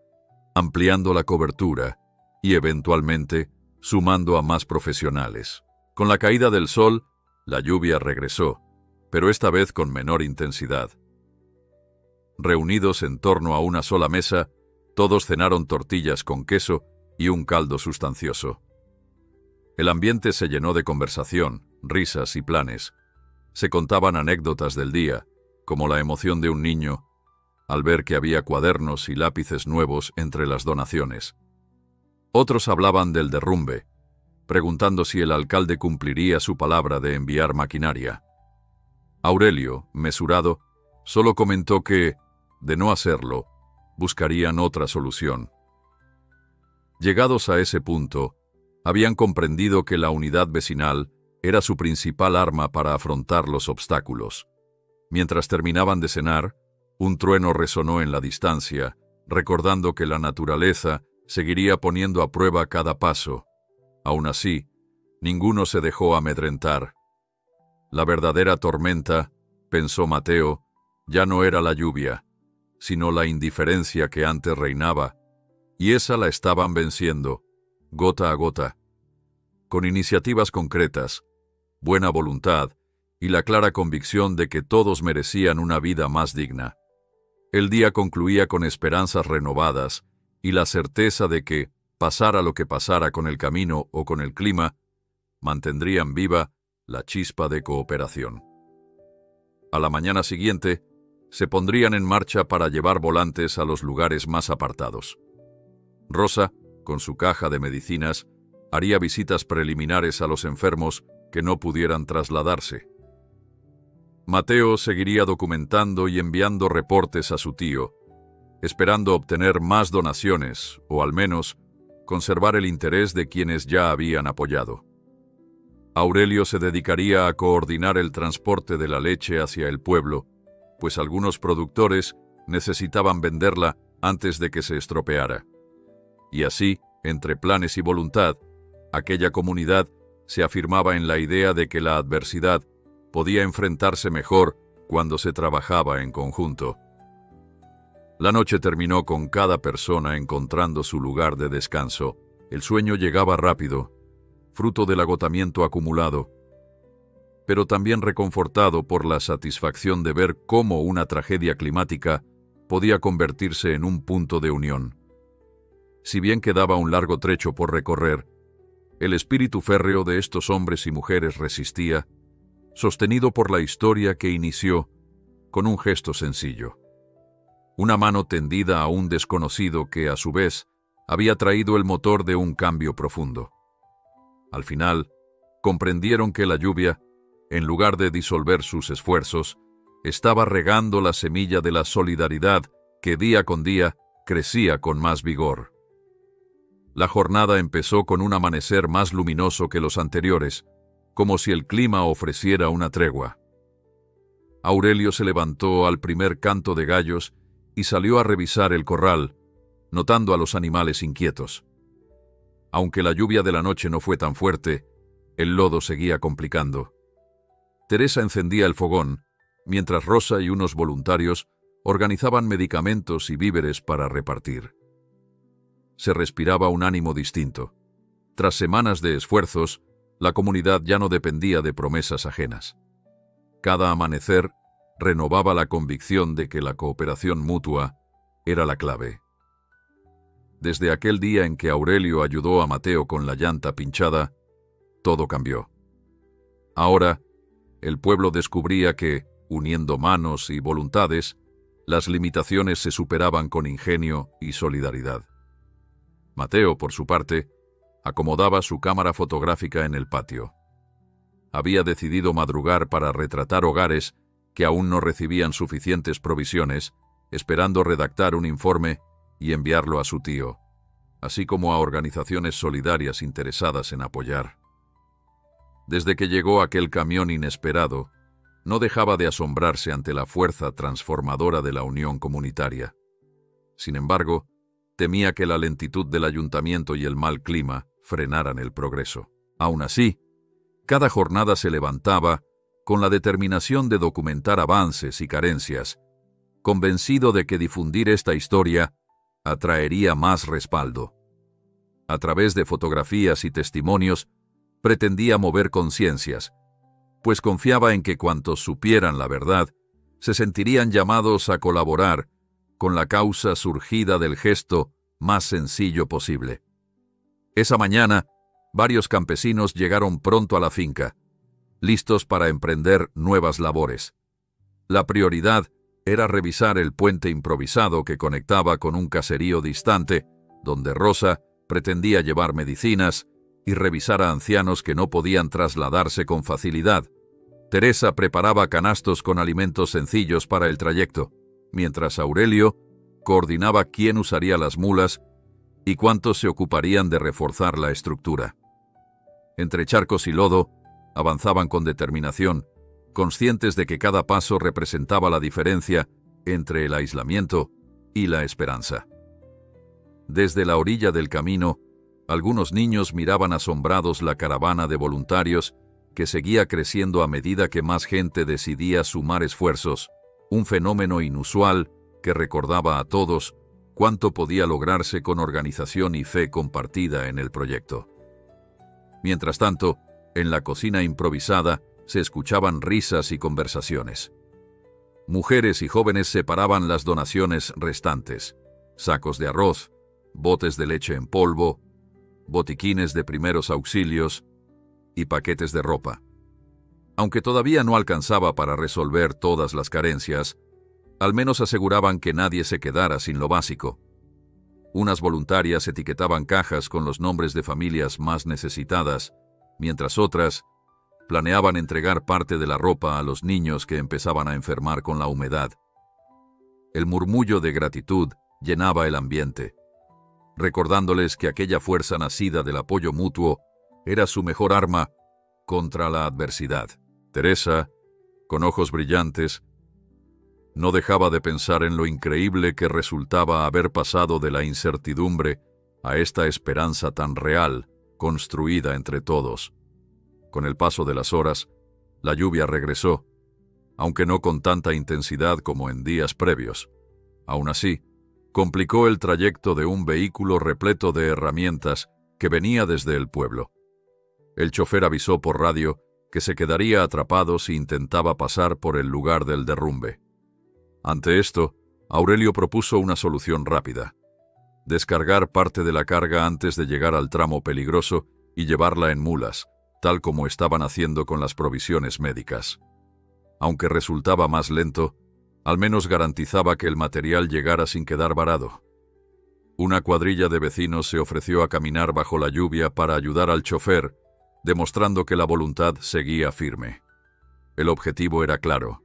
ampliando la cobertura y, eventualmente, sumando a más profesionales. Con la caída del sol, la lluvia regresó, pero esta vez con menor intensidad. Reunidos en torno a una sola mesa, todos cenaron tortillas con queso y un caldo sustancioso. El ambiente se llenó de conversación, risas y planes. Se contaban anécdotas del día, como la emoción de un niño al ver que había cuadernos y lápices nuevos entre las donaciones. Otros hablaban del derrumbe, preguntando si el alcalde cumpliría su palabra de enviar maquinaria. Aurelio, mesurado, solo comentó que, de no hacerlo, buscarían otra solución. Llegados a ese punto, habían comprendido que la unidad vecinal era su principal arma para afrontar los obstáculos. Mientras terminaban de cenar, un trueno resonó en la distancia, recordando que la naturaleza seguiría poniendo a prueba cada paso. Aún así, ninguno se dejó amedrentar. La verdadera tormenta, pensó Mateo, ya no era la lluvia, sino la indiferencia que antes reinaba, y esa la estaban venciendo, gota a gota. Con iniciativas concretas, buena voluntad y la clara convicción de que todos merecían una vida más digna. El día concluía con esperanzas renovadas y la certeza de que, pasara lo que pasara con el camino o con el clima, mantendrían viva la chispa de cooperación. A la mañana siguiente, se pondrían en marcha para llevar volantes a los lugares más apartados. Rosa, con su caja de medicinas, haría visitas preliminares a los enfermos que no pudieran trasladarse. Mateo seguiría documentando y enviando reportes a su tío, esperando obtener más donaciones o, al menos, conservar el interés de quienes ya habían apoyado. Aurelio se dedicaría a coordinar el transporte de la leche hacia el pueblo, pues algunos productores necesitaban venderla antes de que se estropeara. Y así, entre planes y voluntad, aquella comunidad se afirmaba en la idea de que la adversidad podía enfrentarse mejor cuando se trabajaba en conjunto. La noche terminó con cada persona encontrando su lugar de descanso. El sueño llegaba rápido, fruto del agotamiento acumulado, pero también reconfortado por la satisfacción de ver cómo una tragedia climática podía convertirse en un punto de unión. Si bien quedaba un largo trecho por recorrer, El espíritu férreo de estos hombres y mujeres resistía, sostenido por la historia que inició con un gesto sencillo. Una mano tendida a un desconocido que, a su vez, había traído el motor de un cambio profundo. Al final, comprendieron que la lluvia, en lugar de disolver sus esfuerzos, estaba regando la semilla de la solidaridad que día con día crecía con más vigor. La jornada empezó con un amanecer más luminoso que los anteriores, como si el clima ofreciera una tregua. Aurelio se levantó al primer canto de gallos y salió a revisar el corral, notando a los animales inquietos. Aunque la lluvia de la noche no fue tan fuerte, el lodo seguía complicando. Teresa encendía el fogón, mientras Rosa y unos voluntarios organizaban medicamentos y víveres para repartir. Se respiraba un ánimo distinto. Tras semanas de esfuerzos, la comunidad ya no dependía de promesas ajenas. Cada amanecer renovaba la convicción de que la cooperación mutua era la clave. Desde aquel día en que Aurelio ayudó a Mateo con la llanta pinchada, todo cambió. Ahora, el pueblo descubría que, uniendo manos y voluntades, las limitaciones se superaban con ingenio y solidaridad. Mateo, por su parte, acomodaba su cámara fotográfica en el patio. Había decidido madrugar para retratar hogares que aún no recibían suficientes provisiones, esperando redactar un informe y enviarlo a su tío, así como a organizaciones solidarias interesadas en apoyar. Desde que llegó aquel camión inesperado, no dejaba de asombrarse ante la fuerza transformadora de la unión comunitaria. Sin embargo, temía que la lentitud del ayuntamiento y el mal clima frenaran el progreso. Aún así, cada jornada se levantaba con la determinación de documentar avances y carencias, convencido de que difundir esta historia atraería más respaldo. A través de fotografías y testimonios, pretendía mover conciencias, pues confiaba en que cuantos supieran la verdad se sentirían llamados a colaborar con la causa surgida del gesto más sencillo posible. Esa mañana, varios campesinos llegaron pronto a la finca, listos para emprender nuevas labores. La prioridad era revisar el puente improvisado que conectaba con un caserío distante, donde Rosa pretendía llevar medicinas y revisar a ancianos que no podían trasladarse con facilidad. Teresa preparaba canastos con alimentos sencillos para el trayecto, mientras Aurelio coordinaba quién usaría las mulas y cuántos se ocuparían de reforzar la estructura. Entre charcos y lodo, avanzaban con determinación, conscientes de que cada paso representaba la diferencia entre el aislamiento y la esperanza. Desde la orilla del camino, algunos niños miraban asombrados la caravana de voluntarios que seguía creciendo a medida que más gente decidía sumar esfuerzos, un fenómeno inusual que recordaba a todos cuánto podía lograrse con organización y fe compartida en el proyecto. Mientras tanto, en la cocina improvisada se escuchaban risas y conversaciones. Mujeres y jóvenes separaban las donaciones restantes: sacos de arroz, botes de leche en polvo, botiquines de primeros auxilios y paquetes de ropa. Aunque todavía no alcanzaba para resolver todas las carencias, al menos aseguraban que nadie se quedara sin lo básico. Unas voluntarias etiquetaban cajas con los nombres de familias más necesitadas, mientras otras planeaban entregar parte de la ropa a los niños que empezaban a enfermar con la humedad. El murmullo de gratitud llenaba el ambiente, recordándoles que aquella fuerza nacida del apoyo mutuo era su mejor arma contra la adversidad. Teresa, con ojos brillantes, no dejaba de pensar en lo increíble que resultaba haber pasado de la incertidumbre a esta esperanza tan real, construida entre todos. Con el paso de las horas, la lluvia regresó, aunque no con tanta intensidad como en días previos. Aún así, complicó el trayecto de un vehículo repleto de herramientas que venía desde el pueblo. El chofer avisó por radio que se quedaría atrapado si intentaba pasar por el lugar del derrumbe. Ante esto, Aurelio propuso una solución rápida: descargar parte de la carga antes de llegar al tramo peligroso y llevarla en mulas, tal como estaban haciendo con las provisiones médicas. Aunque resultaba más lento, al menos garantizaba que el material llegara sin quedar varado. Una cuadrilla de vecinos se ofreció a caminar bajo la lluvia para ayudar al chofer, demostrando que la voluntad seguía firme. El objetivo era claro.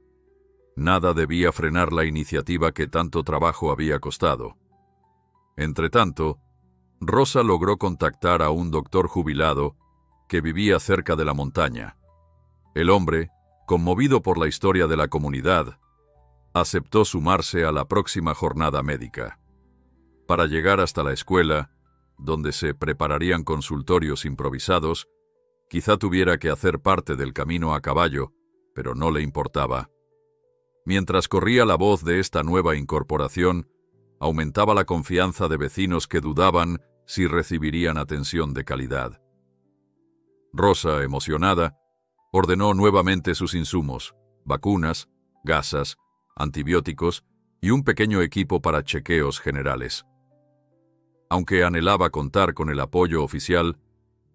Nada debía frenar la iniciativa que tanto trabajo había costado. Entretanto, Rosa logró contactar a un doctor jubilado que vivía cerca de la montaña. El hombre, conmovido por la historia de la comunidad, aceptó sumarse a la próxima jornada médica. Para llegar hasta la escuela, donde se prepararían consultorios improvisados, quizá tuviera que hacer parte del camino a caballo, pero no le importaba. Mientras corría la voz de esta nueva incorporación, aumentaba la confianza de vecinos que dudaban si recibirían atención de calidad. Rosa, emocionada, ordenó nuevamente sus insumos, vacunas, gasas, antibióticos y un pequeño equipo para chequeos generales. Aunque anhelaba contar con el apoyo oficial,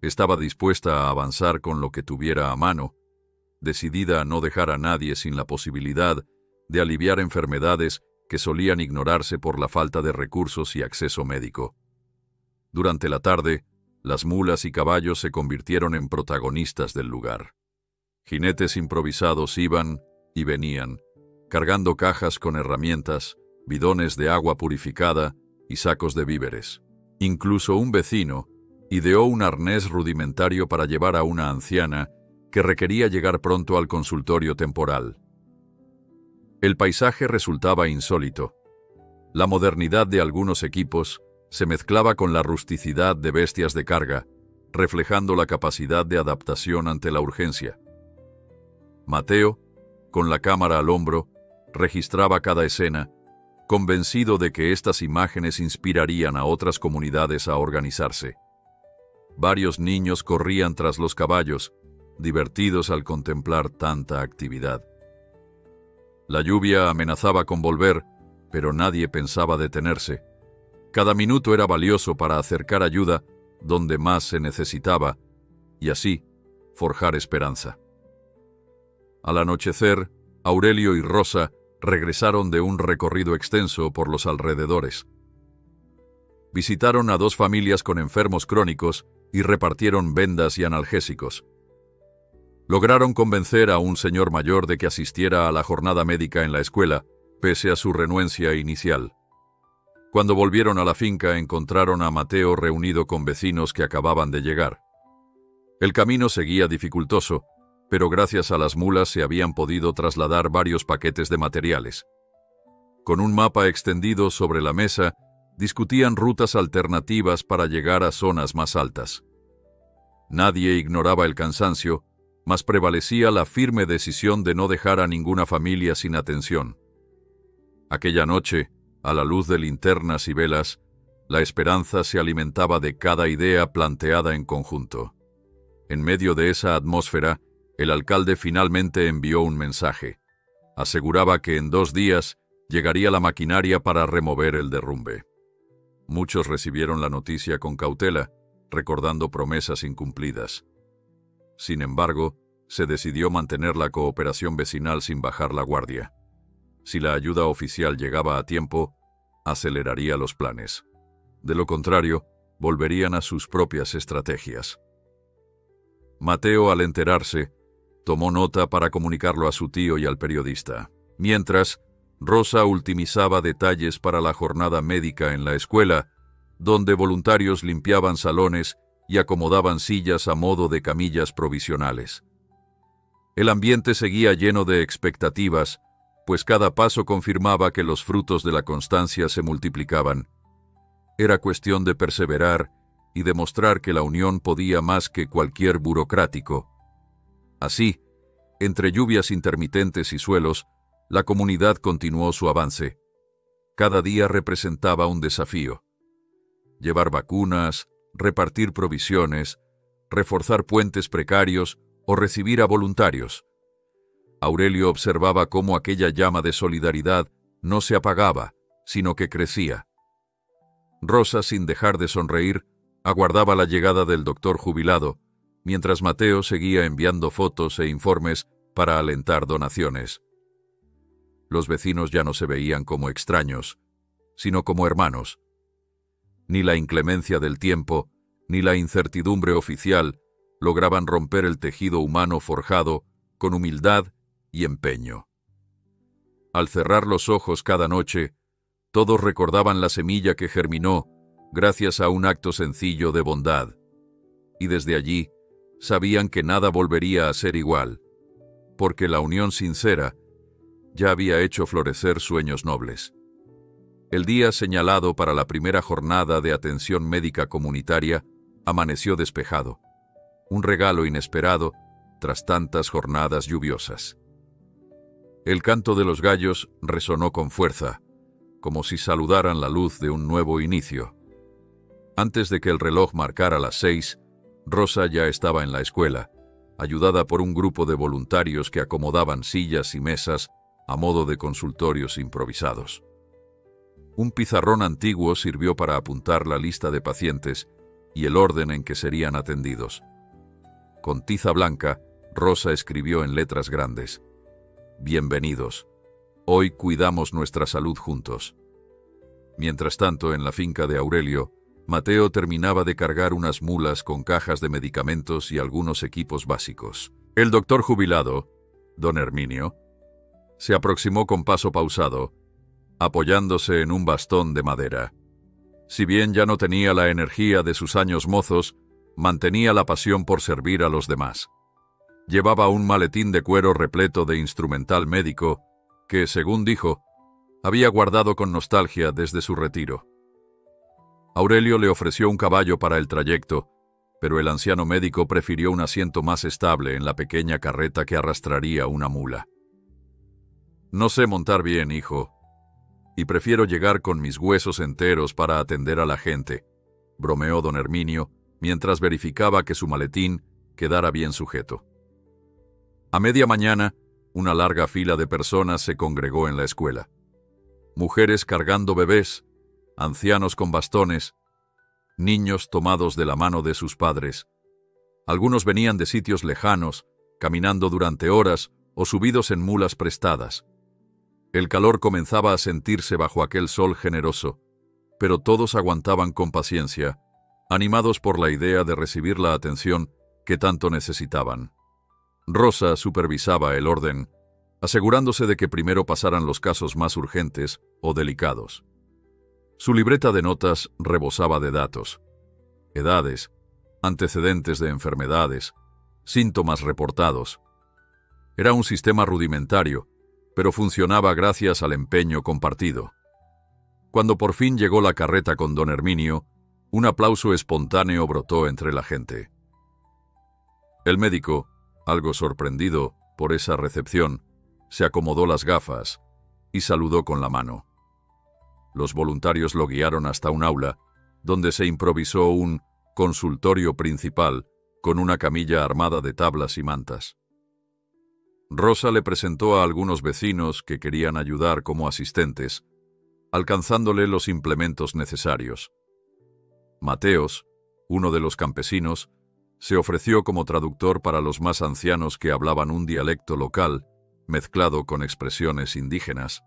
estaba dispuesta a avanzar con lo que tuviera a mano, decidida a no dejar a nadie sin la posibilidad de aliviar enfermedades que solían ignorarse por la falta de recursos y acceso médico. Durante la tarde, las mulas y caballos se convirtieron en protagonistas del lugar. Jinetes improvisados iban y venían, cargando cajas con herramientas, bidones de agua purificada y sacos de víveres. Incluso un vecino ideó un arnés rudimentario para llevar a una anciana que requería llegar pronto al consultorio temporal. El paisaje resultaba insólito. La modernidad de algunos equipos se mezclaba con la rusticidad de bestias de carga, reflejando la capacidad de adaptación ante la urgencia. Mateo, con la cámara al hombro, registraba cada escena, convencido de que estas imágenes inspirarían a otras comunidades a organizarse. Varios niños corrían tras los caballos, divertidos al contemplar tanta actividad. La lluvia amenazaba con volver, pero nadie pensaba detenerse. Cada minuto era valioso para acercar ayuda donde más se necesitaba, y así forjar esperanza. Al anochecer, Aurelio y Rosa regresaron de un recorrido extenso por los alrededores. Visitaron a 2 familias con enfermos crónicos y repartieron vendas y analgésicos. Lograron convencer a un señor mayor de que asistiera a la jornada médica en la escuela, pese a su renuencia inicial. Cuando volvieron a la finca, encontraron a Mateo reunido con vecinos que acababan de llegar. El camino seguía dificultoso, pero gracias a las mulas se habían podido trasladar varios paquetes de materiales. Con un mapa extendido sobre la mesa, discutían rutas alternativas para llegar a zonas más altas. Nadie ignoraba el cansancio, mas prevalecía la firme decisión de no dejar a ninguna familia sin atención. Aquella noche, a la luz de linternas y velas, la esperanza se alimentaba de cada idea planteada en conjunto. En medio de esa atmósfera, el alcalde finalmente envió un mensaje. Aseguraba que en 2 días llegaría la maquinaria para remover el derrumbe. Muchos recibieron la noticia con cautela, recordando promesas incumplidas. Sin embargo, se decidió mantener la cooperación vecinal sin bajar la guardia. Si la ayuda oficial llegaba a tiempo, aceleraría los planes. De lo contrario, volverían a sus propias estrategias. Mateo, al enterarse, tomó nota para comunicarlo a su tío y al periodista. Mientras, Rosa ultimizaba detalles para la jornada médica en la escuela, donde voluntarios limpiaban salones y acomodaban sillas a modo de camillas provisionales. El ambiente seguía lleno de expectativas, pues cada paso confirmaba que los frutos de la constancia se multiplicaban. Era cuestión de perseverar y demostrar que la unión podía más que cualquier burocrático. Así, entre lluvias intermitentes y suelos, la comunidad continuó su avance. Cada día representaba un desafío. Llevar vacunas, repartir provisiones, reforzar puentes precarios o recibir a voluntarios. Aurelio observaba cómo aquella llama de solidaridad no se apagaba, sino que crecía. Rosa, sin dejar de sonreír, Aguardaba la llegada del doctor jubilado, mientras Mateo seguía enviando fotos e informes para alentar donaciones. Los vecinos ya no se veían como extraños, sino como hermanos. Ni la inclemencia del tiempo, ni la incertidumbre oficial lograban romper el tejido humano forjado con humildad y empeño. Al cerrar los ojos cada noche, todos recordaban la semilla que germinó gracias a un acto sencillo de bondad, y desde allí sabían que nada volvería a ser igual, porque la unión sincera ya había hecho florecer sueños nobles. El día señalado para la primera jornada de atención médica comunitaria amaneció despejado, un regalo inesperado tras tantas jornadas lluviosas. El canto de los gallos resonó con fuerza, como si saludaran la luz de un nuevo inicio. Antes de que el reloj marcara las 6, Rosa ya estaba en la escuela, ayudada por un grupo de voluntarios que acomodaban sillas y mesas a modo de consultorios improvisados. Un pizarrón antiguo sirvió para apuntar la lista de pacientes y el orden en que serían atendidos. Con tiza blanca, Rosa escribió en letras grandes: «Bienvenidos. Hoy cuidamos nuestra salud juntos». Mientras tanto, en la finca de Aurelio, Mateo terminaba de cargar unas mulas con cajas de medicamentos y algunos equipos básicos. El doctor jubilado, don Herminio, se aproximó con paso pausado, apoyándose en un bastón de madera. Si bien ya no tenía la energía de sus años mozos, mantenía la pasión por servir a los demás. Llevaba un maletín de cuero repleto de instrumental médico que, según dijo, había guardado con nostalgia desde su retiro. Aurelio le ofreció un caballo para el trayecto, pero el anciano médico prefirió un asiento más estable en la pequeña carreta que arrastraría una mula. «No sé montar bien, hijo, y prefiero llegar con mis huesos enteros para atender a la gente», bromeó don Herminio, mientras verificaba que su maletín quedara bien sujeto. A media mañana, una larga fila de personas se congregó en la escuela. Mujeres cargando bebés, ancianos con bastones, niños tomados de la mano de sus padres. Algunos venían de sitios lejanos, caminando durante horas o subidos en mulas prestadas. El calor comenzaba a sentirse bajo aquel sol generoso, pero todos aguantaban con paciencia, animados por la idea de recibir la atención que tanto necesitaban. Rosa supervisaba el orden, asegurándose de que primero pasaran los casos más urgentes o delicados. Su libreta de notas rebosaba de datos: edades, antecedentes de enfermedades, síntomas reportados. Era un sistema rudimentario, pero funcionaba gracias al empeño compartido. Cuando por fin llegó la carreta con don Herminio, un aplauso espontáneo brotó entre la gente. El médico, algo sorprendido por esa recepción, se acomodó las gafas y saludó con la mano. Los voluntarios lo guiaron hasta un aula, donde se improvisó un consultorio principal con una camilla armada de tablas y mantas. Rosa le presentó a algunos vecinos que querían ayudar como asistentes, alcanzándole los implementos necesarios. Mateos, uno de los campesinos, se ofreció como traductor para los más ancianos que hablaban un dialecto local, mezclado con expresiones indígenas.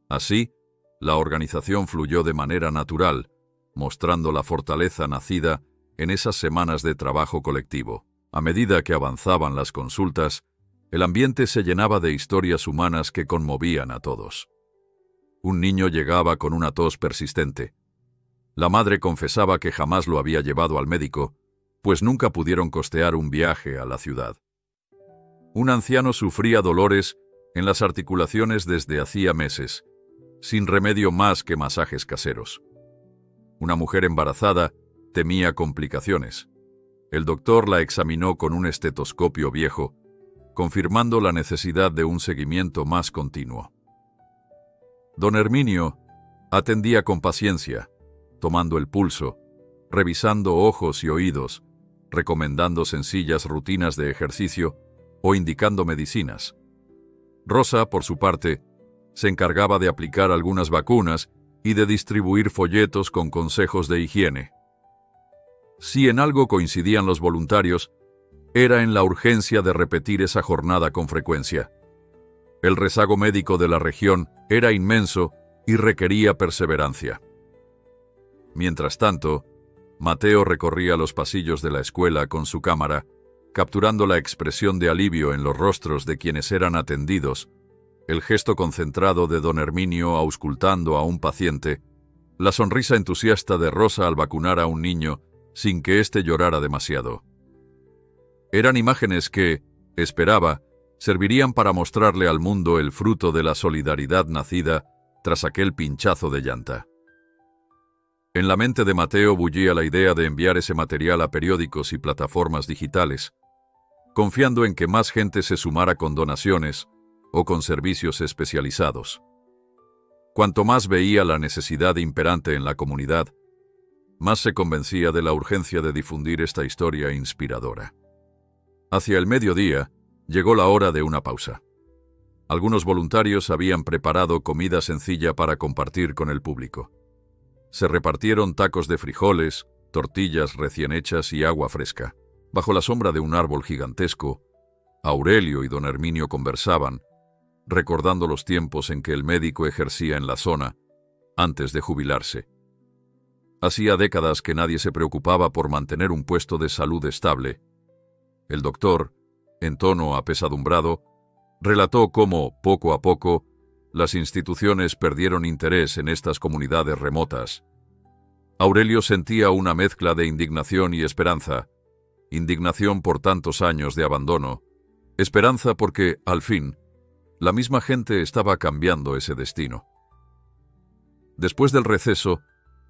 Así, la organización fluyó de manera natural, mostrando la fortaleza nacida en esas semanas de trabajo colectivo. A medida que avanzaban las consultas, el ambiente se llenaba de historias humanas que conmovían a todos. Un niño llegaba con una tos persistente. La madre confesaba que jamás lo había llevado al médico, pues nunca pudieron costear un viaje a la ciudad. Un anciano sufría dolores en las articulaciones desde hacía meses, sin remedio más que masajes caseros. Una mujer embarazada temía complicaciones. El doctor la examinó con un estetoscopio viejo, confirmando la necesidad de un seguimiento más continuo. Don Herminio atendía con paciencia, tomando el pulso, revisando ojos y oídos, recomendando sencillas rutinas de ejercicio o indicando medicinas. Rosa, por su parte, se encargaba de aplicar algunas vacunas y de distribuir folletos con consejos de higiene. Si en algo coincidían los voluntarios, era en la urgencia de repetir esa jornada con frecuencia. El rezago médico de la región era inmenso y requería perseverancia. Mientras tanto, Mateo recorría los pasillos de la escuela con su cámara, capturando la expresión de alivio en los rostros de quienes eran atendidos, el gesto concentrado de don Herminio auscultando a un paciente, la sonrisa entusiasta de Rosa al vacunar a un niño sin que éste llorara demasiado. Eran imágenes que, esperaba, servirían para mostrarle al mundo el fruto de la solidaridad nacida tras aquel pinchazo de llanta. En la mente de Mateo bullía la idea de enviar ese material a periódicos y plataformas digitales, confiando en que más gente se sumara con donaciones o con servicios especializados. Cuanto más veía la necesidad imperante en la comunidad, más se convencía de la urgencia de difundir esta historia inspiradora. Hacia el mediodía, llegó la hora de una pausa. Algunos voluntarios habían preparado comida sencilla para compartir con el público. Se repartieron tacos de frijoles, tortillas recién hechas y agua fresca. Bajo la sombra de un árbol gigantesco, Aurelio y don Herminio conversaban, recordando los tiempos en que el médico ejercía en la zona, antes de jubilarse. Hacía décadas que nadie se preocupaba por mantener un puesto de salud estable. El doctor, en tono apesadumbrado, relató cómo, poco a poco, las instituciones perdieron interés en estas comunidades remotas. Aurelio sentía una mezcla de indignación y esperanza. Indignación por tantos años de abandono. Esperanza porque, al fin, la misma gente estaba cambiando ese destino. Después del receso,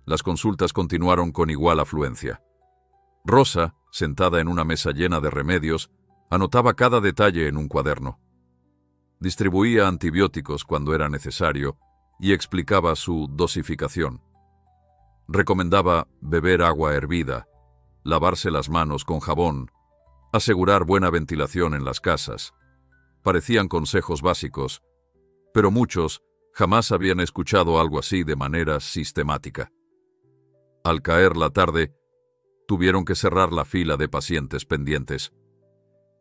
las consultas continuaron con igual afluencia. Rosa, sentada en una mesa llena de remedios, anotaba cada detalle en un cuaderno. Distribuía antibióticos cuando era necesario y explicaba su dosificación. Recomendaba beber agua hervida, lavarse las manos con jabón, asegurar buena ventilación en las casas. Parecían consejos básicos, pero muchos jamás habían escuchado algo así de manera sistemática. Al caer la tarde, tuvieron que cerrar la fila de pacientes pendientes.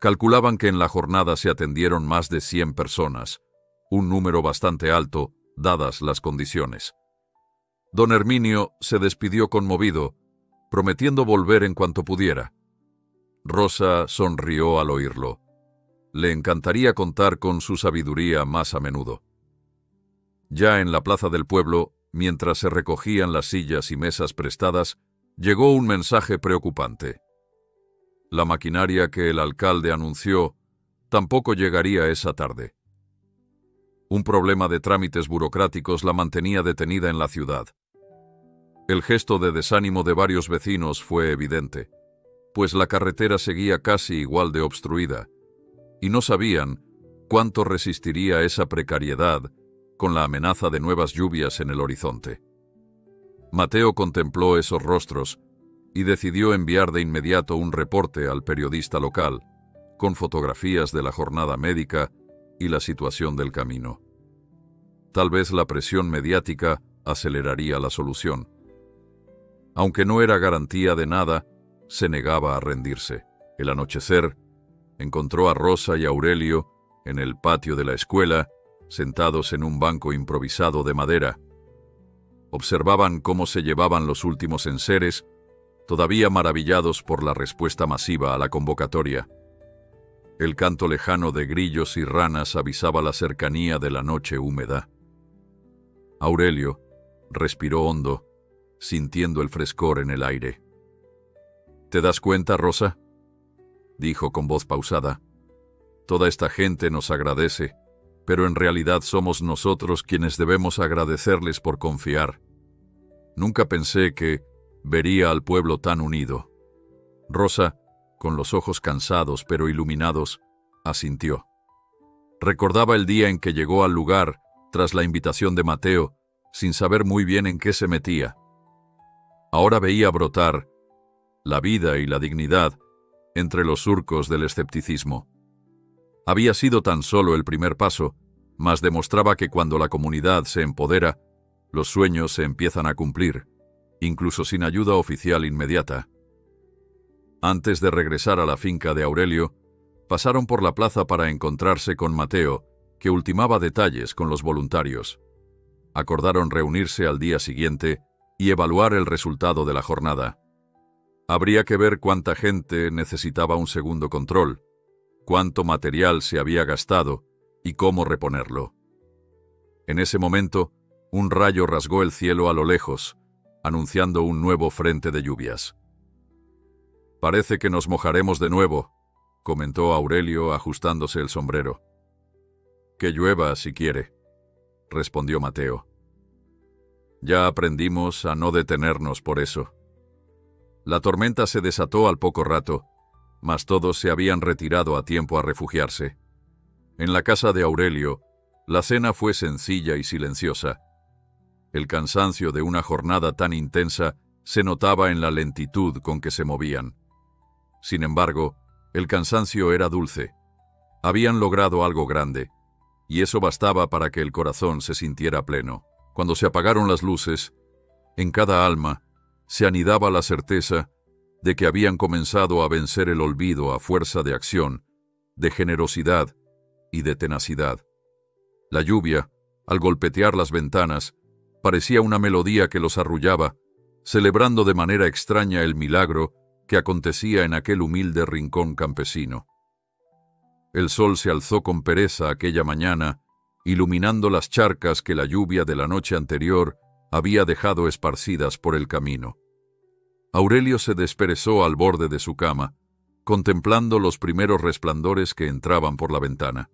Calculaban que en la jornada se atendieron más de 100 personas, un número bastante alto, dadas las condiciones. Don Herminio se despidió conmovido, prometiendo volver en cuanto pudiera. Rosa sonrió al oírlo. Le encantaría contar con su sabiduría más a menudo. Ya en la plaza del pueblo, mientras se recogían las sillas y mesas prestadas, llegó un mensaje preocupante. La maquinaria que el alcalde anunció tampoco llegaría esa tarde. Un problema de trámites burocráticos la mantenía detenida en la ciudad. El gesto de desánimo de varios vecinos fue evidente, pues la carretera seguía casi igual de obstruida, y no sabían cuánto resistiría esa precariedad con la amenaza de nuevas lluvias en el horizonte. Mateo contempló esos rostros y decidió enviar de inmediato un reporte al periodista local, con fotografías de la jornada médica y la situación del camino. Tal vez la presión mediática aceleraría la solución. Aunque no era garantía de nada, se negaba a rendirse. El anochecer, encontró a Rosa y Aurelio en el patio de la escuela, sentados en un banco improvisado de madera. Observaban cómo se llevaban los últimos enseres, todavía maravillados por la respuesta masiva a la convocatoria. El canto lejano de grillos y ranas avisaba la cercanía de la noche húmeda. Aurelio respiró hondo, sintiendo el frescor en el aire. ¿Te das cuenta, Rosa?, dijo con voz pausada. Toda esta gente nos agradece, pero en realidad somos nosotros quienes debemos agradecerles por confiar. Nunca pensé que vería al pueblo tan unido. Rosa, con los ojos cansados pero iluminados, asintió. Recordaba el día en que llegó al lugar, tras la invitación de Mateo, sin saber muy bien en qué se metía. Ahora veía brotar la vida y la dignidad entre los surcos del escepticismo. Había sido tan solo el primer paso, mas demostraba que cuando la comunidad se empodera, los sueños se empiezan a cumplir, incluso sin ayuda oficial inmediata. Antes de regresar a la finca de Aurelio, pasaron por la plaza para encontrarse con Mateo, que ultimaba detalles con los voluntarios. Acordaron reunirse al día siguiente y evaluar el resultado de la jornada. Habría que ver cuánta gente necesitaba un segundo control, cuánto material se había gastado y cómo reponerlo. En ese momento, un rayo rasgó el cielo a lo lejos, anunciando un nuevo frente de lluvias. «Parece que nos mojaremos de nuevo», comentó Aurelio ajustándose el sombrero. «Que llueva si quiere», respondió Mateo. «Ya aprendimos a no detenernos por eso». La tormenta se desató al poco rato, mas todos se habían retirado a tiempo a refugiarse. En la casa de Aurelio, la cena fue sencilla y silenciosa. El cansancio de una jornada tan intensa se notaba en la lentitud con que se movían. Sin embargo, el cansancio era dulce. Habían logrado algo grande, y eso bastaba para que el corazón se sintiera pleno. Cuando se apagaron las luces, en cada alma se anidaba la certeza de que habían comenzado a vencer el olvido a fuerza de acción, de generosidad y de tenacidad. La lluvia, al golpetear las ventanas, parecía una melodía que los arrullaba, celebrando de manera extraña el milagro que acontecía en aquel humilde rincón campesino. El sol se alzó con pereza aquella mañana, iluminando las charcas que la lluvia de la noche anterior había dejado esparcidas por el camino. Aurelio se desperezó al borde de su cama, contemplando los primeros resplandores que entraban por la ventana.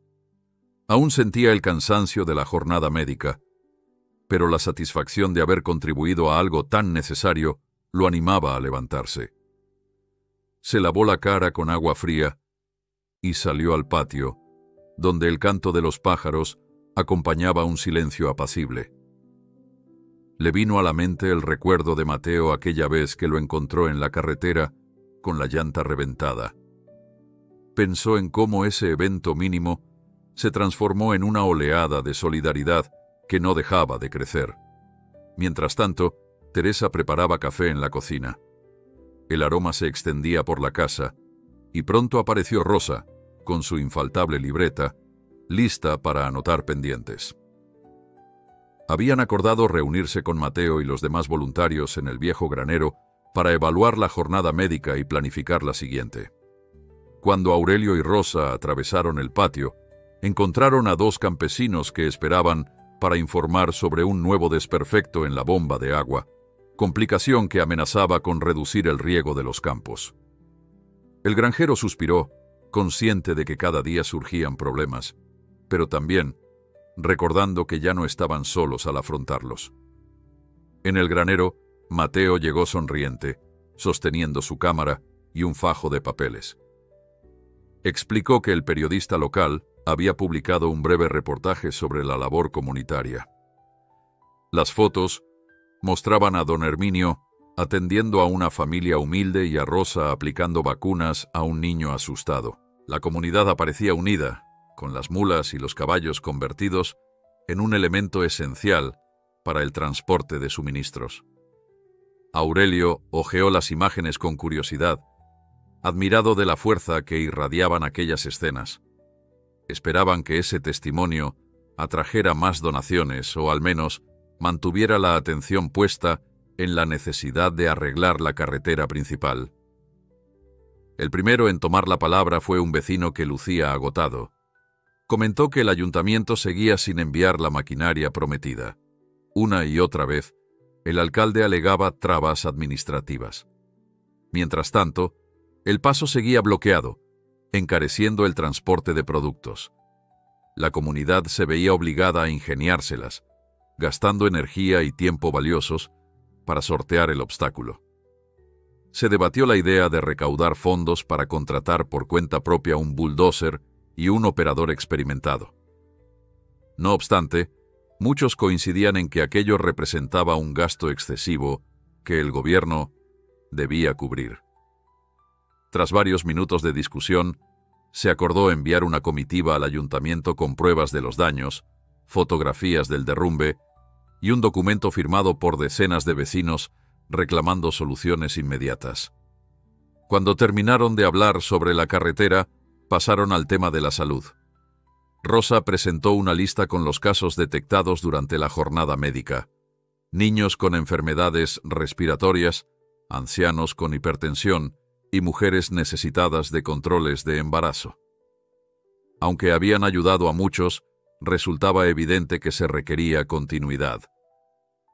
Aún sentía el cansancio de la jornada médica, pero la satisfacción de haber contribuido a algo tan necesario lo animaba a levantarse. Se lavó la cara con agua fría y salió al patio, donde el canto de los pájaros acompañaba un silencio apacible. Le vino a la mente el recuerdo de Mateo aquella vez que lo encontró en la carretera con la llanta reventada. Pensó en cómo ese evento mínimo se transformó en una oleada de solidaridad que no dejaba de crecer. Mientras tanto, Teresa preparaba café en la cocina. El aroma se extendía por la casa, y pronto apareció Rosa, con su infaltable libreta, lista para anotar pendientes. Habían acordado reunirse con Mateo y los demás voluntarios en el viejo granero para evaluar la jornada médica y planificar la siguiente. Cuando Aurelio y Rosa atravesaron el patio, encontraron a dos campesinos que esperaban para informar sobre un nuevo desperfecto en la bomba de agua, complicación que amenazaba con reducir el riego de los campos. El granjero suspiró, consciente de que cada día surgían problemas, pero también recordando que ya no estaban solos al afrontarlos. En el granero, Mateo llegó sonriente, sosteniendo su cámara y un fajo de papeles. Explicó que el periodista local había publicado un breve reportaje sobre la labor comunitaria. Las fotos mostraban a don Herminio atendiendo a una familia humilde y a Rosa aplicando vacunas a un niño asustado. La comunidad aparecía unida, con las mulas y los caballos convertidos en un elemento esencial para el transporte de suministros. Aurelio hojeó las imágenes con curiosidad, admirado de la fuerza que irradiaban aquellas escenas. Esperaban que ese testimonio atrajera más donaciones o al menos mantuviera la atención puesta en la necesidad de arreglar la carretera principal. El primero en tomar la palabra fue un vecino que lucía agotado. Comentó que el ayuntamiento seguía sin enviar la maquinaria prometida. Una y otra vez, el alcalde alegaba trabas administrativas. Mientras tanto, el paso seguía bloqueado, encareciendo el transporte de productos. La comunidad se veía obligada a ingeniárselas, gastando energía y tiempo valiosos para sortear el obstáculo. Se debatió la idea de recaudar fondos para contratar por cuenta propia un bulldozer y un operador experimentado. No obstante, muchos coincidían en que aquello representaba un gasto excesivo que el gobierno debía cubrir. Tras varios minutos de discusión, se acordó enviar una comitiva al ayuntamiento con pruebas de los daños, fotografías del derrumbe y un documento firmado por decenas de vecinos reclamando soluciones inmediatas. Cuando terminaron de hablar sobre la carretera, pasaron al tema de la salud. Rosa presentó una lista con los casos detectados durante la jornada médica. Niños con enfermedades respiratorias, ancianos con hipertensión y mujeres necesitadas de controles de embarazo. Aunque habían ayudado a muchos, resultaba evidente que se requería continuidad.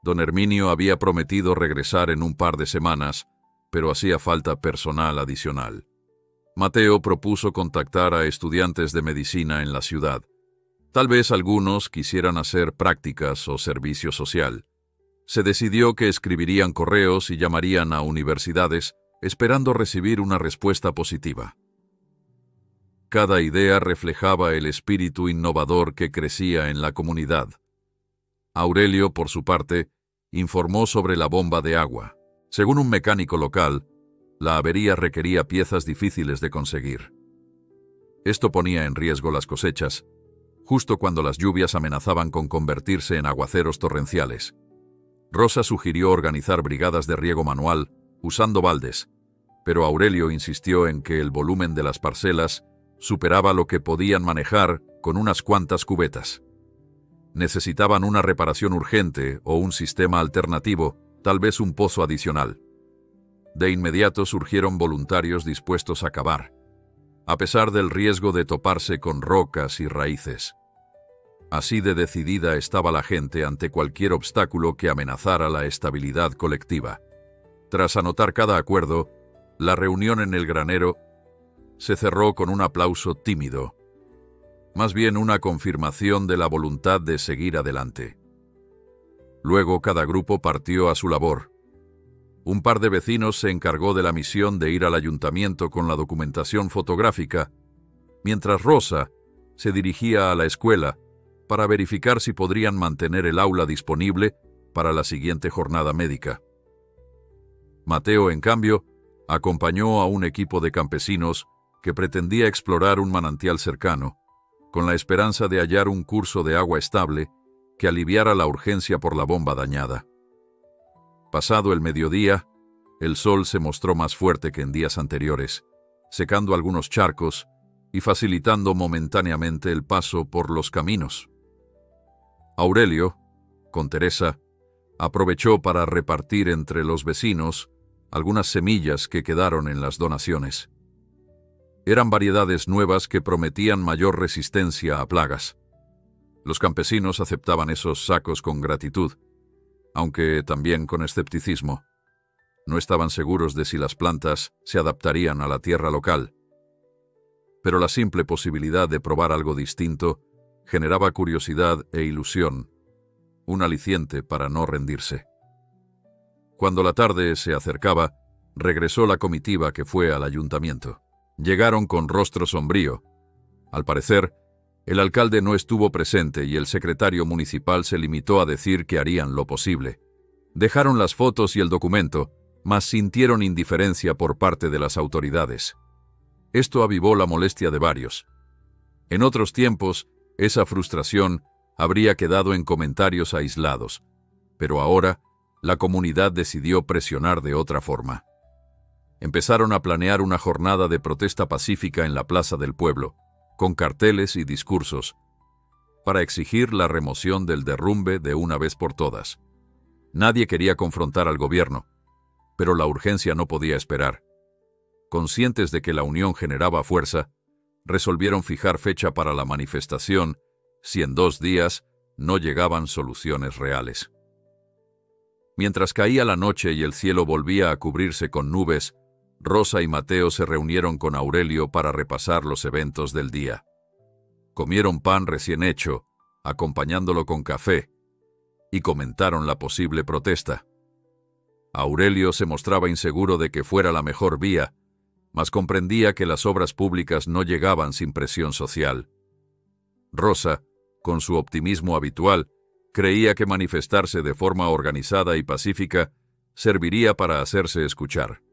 Don Herminio había prometido regresar en un par de semanas, pero hacía falta personal adicional. Mateo propuso contactar a estudiantes de medicina en la ciudad. Tal vez algunos quisieran hacer prácticas o servicio social. Se decidió que escribirían correos y llamarían a universidades, esperando recibir una respuesta positiva. Cada idea reflejaba el espíritu innovador que crecía en la comunidad. Aurelio, por su parte, informó sobre la bomba de agua. Según un mecánico local, la avería requería piezas difíciles de conseguir. Esto ponía en riesgo las cosechas, justo cuando las lluvias amenazaban con convertirse en aguaceros torrenciales. Rosa sugirió organizar brigadas de riego manual, usando baldes, pero Aurelio insistió en que el volumen de las parcelas superaba lo que podían manejar con unas cuantas cubetas. Necesitaban una reparación urgente o un sistema alternativo, tal vez un pozo adicional. De inmediato surgieron voluntarios dispuestos a cavar, a pesar del riesgo de toparse con rocas y raíces. Así de decidida estaba la gente ante cualquier obstáculo que amenazara la estabilidad colectiva. Tras anotar cada acuerdo, la reunión en el granero se cerró con un aplauso tímido, más bien una confirmación de la voluntad de seguir adelante. Luego cada grupo partió a su labor. Un par de vecinos se encargó de la misión de ir al ayuntamiento con la documentación fotográfica, mientras Rosa se dirigía a la escuela para verificar si podrían mantener el aula disponible para la siguiente jornada médica. Mateo, en cambio, acompañó a un equipo de campesinos que pretendía explorar un manantial cercano, con la esperanza de hallar un curso de agua estable que aliviara la urgencia por la bomba dañada. Pasado el mediodía, el sol se mostró más fuerte que en días anteriores, secando algunos charcos y facilitando momentáneamente el paso por los caminos. Aurelio, con Teresa, aprovechó para repartir entre los vecinos algunas semillas que quedaron en las donaciones. Eran variedades nuevas que prometían mayor resistencia a plagas. Los campesinos aceptaban esos sacos con gratitud, aunque también con escepticismo. No estaban seguros de si las plantas se adaptarían a la tierra local. Pero la simple posibilidad de probar algo distinto generaba curiosidad e ilusión, un aliciente para no rendirse. Cuando la tarde se acercaba, regresó la comitiva que fue al ayuntamiento. Llegaron con rostro sombrío. Al parecer, el alcalde no estuvo presente y el secretario municipal se limitó a decir que harían lo posible. Dejaron las fotos y el documento, mas sintieron indiferencia por parte de las autoridades. Esto avivó la molestia de varios. En otros tiempos, esa frustración habría quedado en comentarios aislados, pero ahora la comunidad decidió presionar de otra forma. Empezaron a planear una jornada de protesta pacífica en la plaza del pueblo, con carteles y discursos, para exigir la remoción del derrumbe de una vez por todas. Nadie quería confrontar al gobierno, pero la urgencia no podía esperar. Conscientes de que la unión generaba fuerza, resolvieron fijar fecha para la manifestación si en 2 días no llegaban soluciones reales. Mientras caía la noche y el cielo volvía a cubrirse con nubes, Rosa y Mateo se reunieron con Aurelio para repasar los eventos del día. Comieron pan recién hecho, acompañándolo con café, y comentaron la posible protesta. Aurelio se mostraba inseguro de que fuera la mejor vía, mas comprendía que las obras públicas no llegaban sin presión social. Rosa, con su optimismo habitual, creía que manifestarse de forma organizada y pacífica serviría para hacerse escuchar.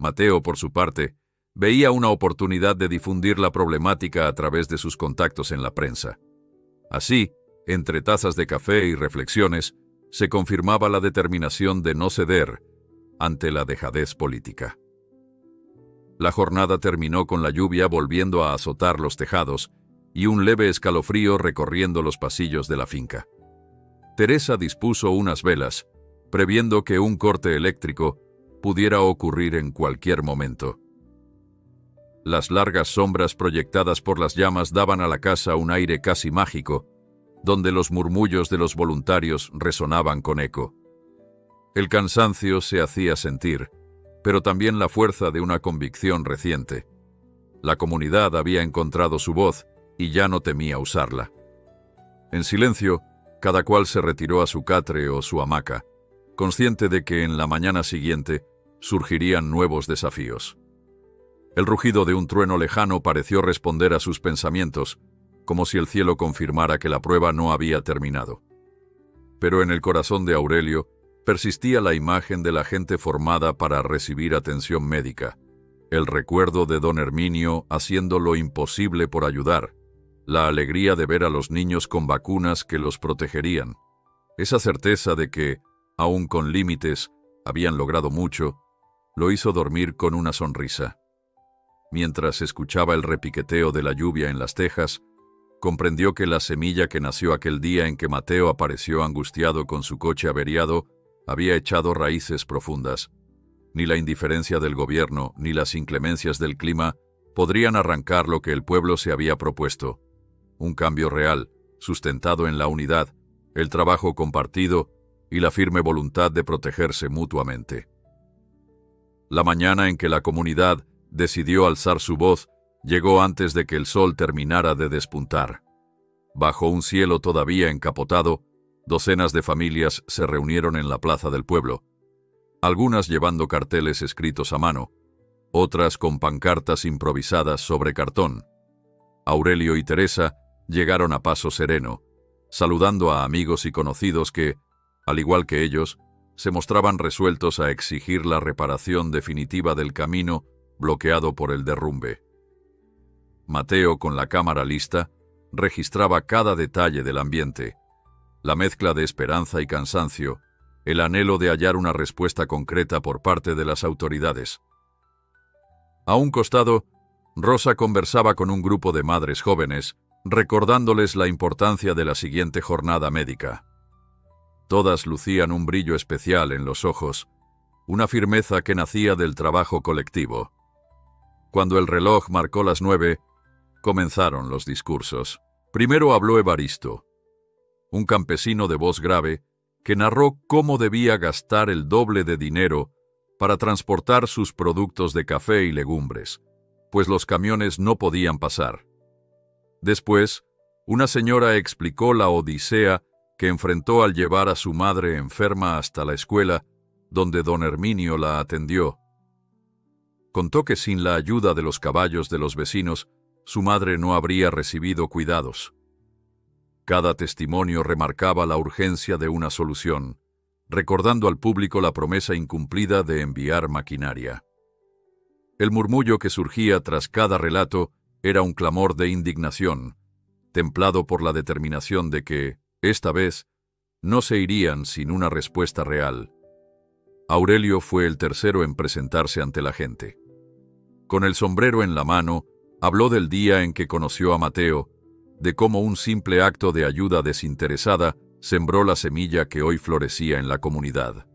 Mateo, por su parte, veía una oportunidad de difundir la problemática a través de sus contactos en la prensa. Así, entre tazas de café y reflexiones, se confirmaba la determinación de no ceder ante la dejadez política. La jornada terminó con la lluvia volviendo a azotar los tejados y un leve escalofrío recorriendo los pasillos de la finca. Teresa dispuso unas velas, previendo que un corte eléctrico pudiera ocurrir en cualquier momento. Las largas sombras proyectadas por las llamas daban a la casa un aire casi mágico, donde los murmullos de los voluntarios resonaban con eco. El cansancio se hacía sentir, pero también la fuerza de una convicción reciente. La comunidad había encontrado su voz y ya no temía usarla. En silencio, cada cual se retiró a su catre o su hamaca, consciente de que en la mañana siguiente surgirían nuevos desafíos. El rugido de un trueno lejano pareció responder a sus pensamientos, como si el cielo confirmara que la prueba no había terminado. Pero en el corazón de Aurelio persistía la imagen de la gente formada para recibir atención médica, el recuerdo de don Herminio haciendo lo imposible por ayudar, la alegría de ver a los niños con vacunas que los protegerían, esa certeza de que, aun con límites, habían logrado mucho, lo hizo dormir con una sonrisa. Mientras escuchaba el repiqueteo de la lluvia en las tejas, comprendió que la semilla que nació aquel día en que Mateo apareció angustiado con su coche averiado había echado raíces profundas. Ni la indiferencia del gobierno ni las inclemencias del clima podrían arrancar lo que el pueblo se había propuesto. Un cambio real, sustentado en la unidad, el trabajo compartido y la firme voluntad de protegerse mutuamente. La mañana en que la comunidad decidió alzar su voz llegó antes de que el sol terminara de despuntar. Bajo un cielo todavía encapotado, docenas de familias se reunieron en la plaza del pueblo, algunas llevando carteles escritos a mano, otras con pancartas improvisadas sobre cartón. Aurelio y Teresa llegaron a paso sereno, saludando a amigos y conocidos que, al igual que ellos, se mostraban resueltos a exigir la reparación definitiva del camino bloqueado por el derrumbe. Mateo, con la cámara lista, registraba cada detalle del ambiente, la mezcla de esperanza y cansancio, el anhelo de hallar una respuesta concreta por parte de las autoridades. A un costado, Rosa conversaba con un grupo de madres jóvenes, recordándoles la importancia de la siguiente jornada médica. Todas lucían un brillo especial en los ojos, una firmeza que nacía del trabajo colectivo. Cuando el reloj marcó las 9, comenzaron los discursos. Primero habló Evaristo, un campesino de voz grave que narró cómo debía gastar el doble de dinero para transportar sus productos de café y legumbres, pues los camiones no podían pasar. Después, una señora explicó la odisea que enfrentó al llevar a su madre enferma hasta la escuela, donde don Herminio la atendió. Contó que sin la ayuda de los caballos de los vecinos, su madre no habría recibido cuidados. Cada testimonio remarcaba la urgencia de una solución, recordando al público la promesa incumplida de enviar maquinaria. El murmullo que surgía tras cada relato era un clamor de indignación, templado por la determinación de que, esta vez, no se irían sin una respuesta real. Aurelio fue el tercero en presentarse ante la gente. Con el sombrero en la mano, habló del día en que conoció a Mateo, de cómo un simple acto de ayuda desinteresada sembró la semilla que hoy florecía en la comunidad.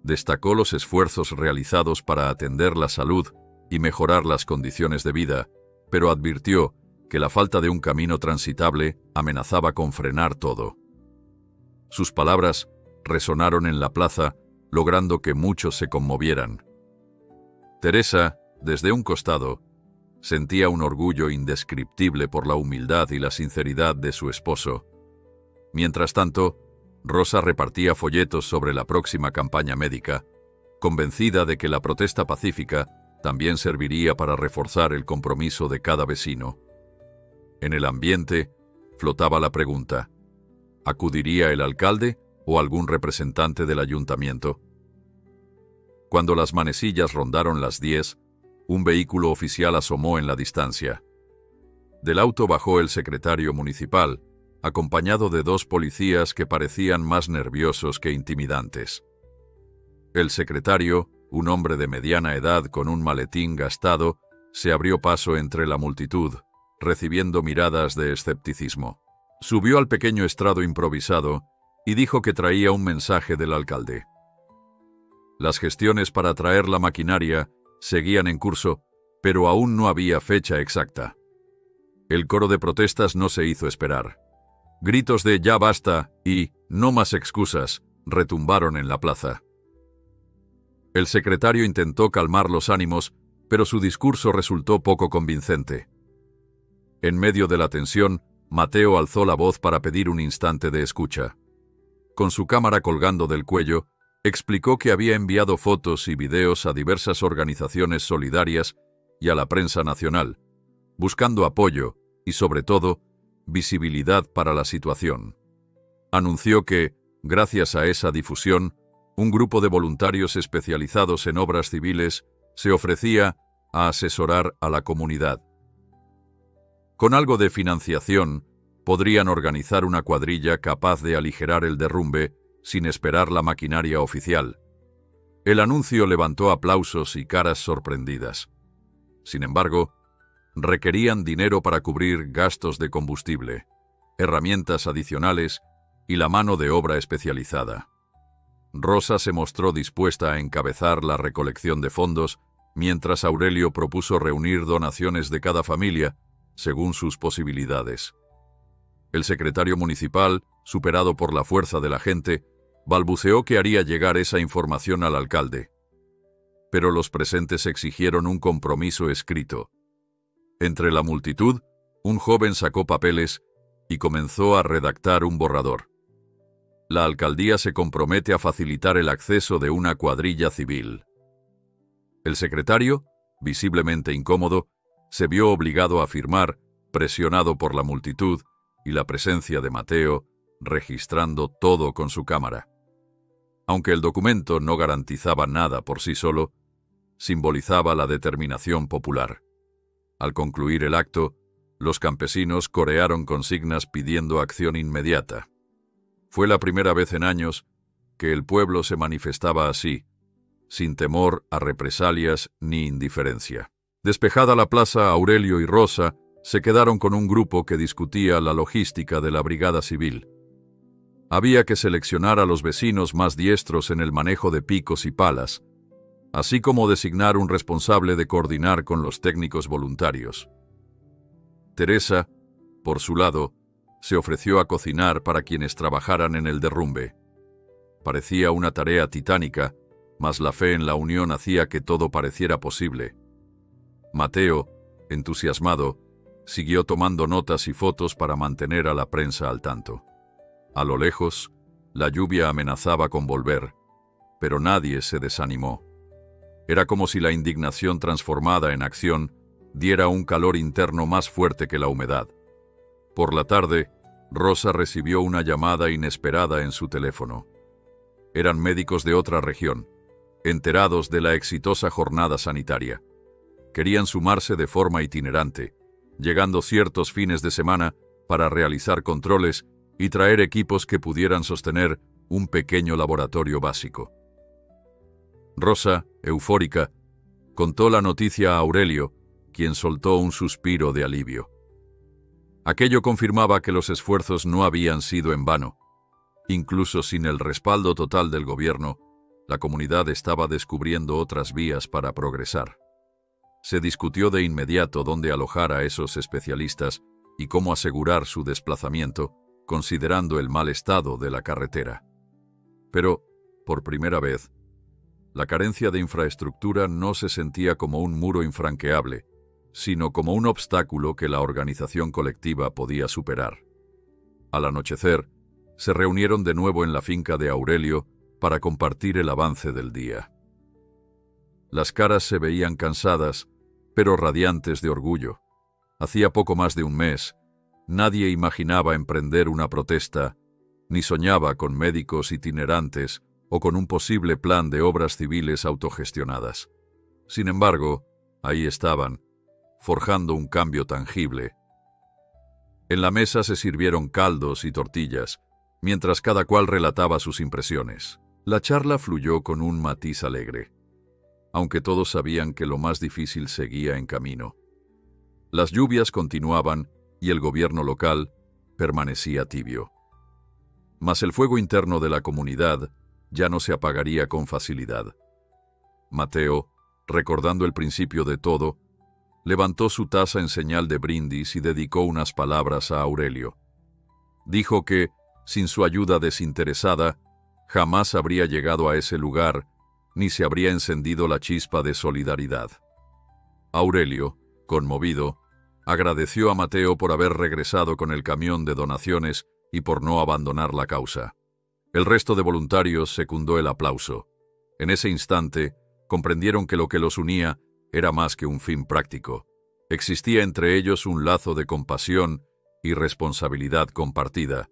Destacó los esfuerzos realizados para atender la salud y mejorar las condiciones de vida, pero advirtió que la falta de un camino transitable amenazaba con frenar todo. Sus palabras resonaron en la plaza, logrando que muchos se conmovieran. Teresa, desde un costado, sentía un orgullo indescriptible por la humildad y la sinceridad de su esposo. Mientras tanto, Rosa repartía folletos sobre la próxima campaña médica, convencida de que la protesta pacífica también serviría para reforzar el compromiso de cada vecino. En el ambiente flotaba la pregunta: ¿acudiría el alcalde o algún representante del ayuntamiento? Cuando las manecillas rondaron las 10, un vehículo oficial asomó en la distancia. Del auto bajó el secretario municipal, acompañado de 2 policías que parecían más nerviosos que intimidantes. El secretario, un hombre de mediana edad con un maletín gastado, se abrió paso entre la multitud, recibiendo miradas de escepticismo. Subió al pequeño estrado improvisado y dijo que traía un mensaje del alcalde. Las gestiones para traer la maquinaria seguían en curso, pero aún no había fecha exacta. El coro de protestas no se hizo esperar. Gritos de «ya basta» y «no más excusas» retumbaron en la plaza. El secretario intentó calmar los ánimos, pero su discurso resultó poco convincente. En medio de la tensión, Mateo alzó la voz para pedir un instante de escucha. Con su cámara colgando del cuello, explicó que había enviado fotos y videos a diversas organizaciones solidarias y a la prensa nacional, buscando apoyo y, sobre todo, visibilidad para la situación. Anunció que, gracias a esa difusión, un grupo de voluntarios especializados en obras civiles se ofrecía a asesorar a la comunidad. Con algo de financiación, podrían organizar una cuadrilla capaz de aligerar el derrumbe sin esperar la maquinaria oficial. El anuncio levantó aplausos y caras sorprendidas. Sin embargo, requerían dinero para cubrir gastos de combustible, herramientas adicionales y la mano de obra especializada. Rosa se mostró dispuesta a encabezar la recolección de fondos, mientras Aurelio propuso reunir donaciones de cada familia, según sus posibilidades. El secretario municipal, superado por la fuerza de la gente, balbuceó que haría llegar esa información al alcalde. Pero los presentes exigieron un compromiso escrito. Entre la multitud, un joven sacó papeles y comenzó a redactar un borrador. La alcaldía se compromete a facilitar el acceso de una cuadrilla civil. El secretario, visiblemente incómodo, se vio obligado a firmar, presionado por la multitud y la presencia de Mateo, registrando todo con su cámara. Aunque el documento no garantizaba nada por sí solo, simbolizaba la determinación popular. Al concluir el acto, los campesinos corearon consignas pidiendo acción inmediata. Fue la primera vez en años que el pueblo se manifestaba así, sin temor a represalias ni indiferencia. Despejada la plaza, Aurelio y Rosa se quedaron con un grupo que discutía la logística de la brigada civil. Había que seleccionar a los vecinos más diestros en el manejo de picos y palas, así como designar un responsable de coordinar con los técnicos voluntarios. Teresa, por su lado, se ofreció a cocinar para quienes trabajaran en el derrumbe. Parecía una tarea titánica, mas la fe en la unión hacía que todo pareciera posible. Mateo, entusiasmado, siguió tomando notas y fotos para mantener a la prensa al tanto. A lo lejos, la lluvia amenazaba con volver, pero nadie se desanimó. Era como si la indignación transformada en acción diera un calor interno más fuerte que la humedad. Por la tarde, Rosa recibió una llamada inesperada en su teléfono. Eran médicos de otra región, enterados de la exitosa jornada sanitaria. Querían sumarse de forma itinerante, llegando ciertos fines de semana para realizar controles y traer equipos que pudieran sostener un pequeño laboratorio básico. Rosa, eufórica, contó la noticia a Aurelio, quien soltó un suspiro de alivio. Aquello confirmaba que los esfuerzos no habían sido en vano. Incluso sin el respaldo total del gobierno, la comunidad estaba descubriendo otras vías para progresar. Se discutió de inmediato dónde alojar a esos especialistas y cómo asegurar su desplazamiento, considerando el mal estado de la carretera. Pero, por primera vez, la carencia de infraestructura no se sentía como un muro infranqueable, sino como un obstáculo que la organización colectiva podía superar. Al anochecer, se reunieron de nuevo en la finca de Aurelio para compartir el avance del día. Las caras se veían cansadas, pero radiantes de orgullo. Hacía poco más de un mes, nadie imaginaba emprender una protesta, ni soñaba con médicos itinerantes o con un posible plan de obras civiles autogestionadas. Sin embargo, ahí estaban, forjando un cambio tangible. En la mesa se sirvieron caldos y tortillas, mientras cada cual relataba sus impresiones. La charla fluyó con un matiz alegre. aunque todos sabían que lo más difícil seguía en camino. Las lluvias continuaban y el gobierno local permanecía tibio. Mas el fuego interno de la comunidad ya no se apagaría con facilidad. Mateo, recordando el principio de todo, levantó su taza en señal de brindis y dedicó unas palabras a Aurelio. Dijo que, sin su ayuda desinteresada, jamás habría llegado a ese lugar, ni se habría encendido la chispa de solidaridad. Aurelio, conmovido, agradeció a Mateo por haber regresado con el camión de donaciones y por no abandonar la causa. El resto de voluntarios secundó el aplauso. En ese instante, comprendieron que lo que los unía era más que un fin práctico. Existía entre ellos un lazo de compasión y responsabilidad compartida.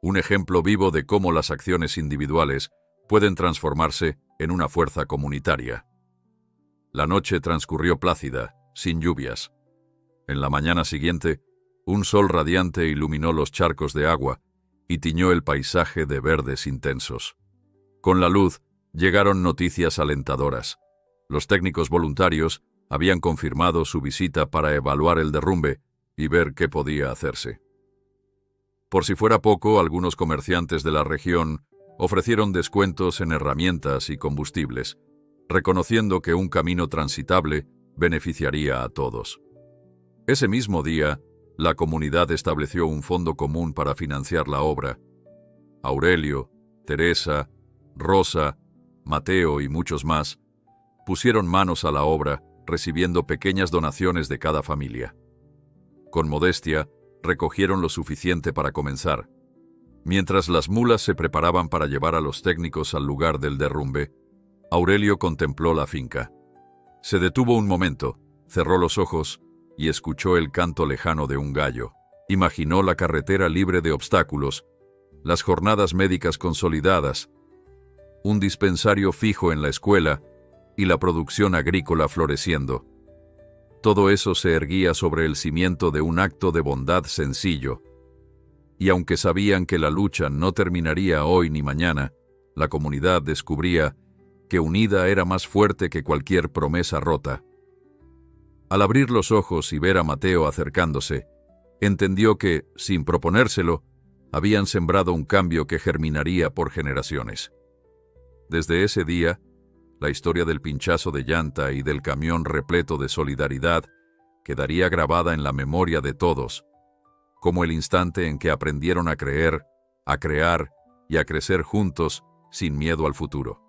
Un ejemplo vivo de cómo las acciones individuales pueden transformarse en una fuerza comunitaria. La noche transcurrió plácida, sin lluvias. En la mañana siguiente, un sol radiante iluminó los charcos de agua y tiñó el paisaje de verdes intensos. Con la luz llegaron noticias alentadoras. Los técnicos voluntarios habían confirmado su visita para evaluar el derrumbe y ver qué podía hacerse. Por si fuera poco, algunos comerciantes de la región ofrecieron descuentos en herramientas y combustibles, reconociendo que un camino transitable beneficiaría a todos. Ese mismo día, la comunidad estableció un fondo común para financiar la obra. Aurelio, Teresa, Rosa, Mateo y muchos más pusieron manos a la obra, recibiendo pequeñas donaciones de cada familia. Con modestia, recogieron lo suficiente para comenzar. Mientras las mulas se preparaban para llevar a los técnicos al lugar del derrumbe, Aurelio contempló la finca. Se detuvo un momento, cerró los ojos y escuchó el canto lejano de un gallo. Imaginó la carretera libre de obstáculos, las jornadas médicas consolidadas, un dispensario fijo en la escuela y la producción agrícola floreciendo. Todo eso se erguía sobre el cimiento de un acto de bondad sencillo. Y aunque sabían que la lucha no terminaría hoy ni mañana, la comunidad descubría que unida era más fuerte que cualquier promesa rota. Al abrir los ojos y ver a Mateo acercándose, entendió que, sin proponérselo, habían sembrado un cambio que germinaría por generaciones. Desde ese día, la historia del pinchazo de llanta y del camión repleto de solidaridad quedaría grabada en la memoria de todos, como el instante en que aprendieron a creer, a crear y a crecer juntos sin miedo al futuro.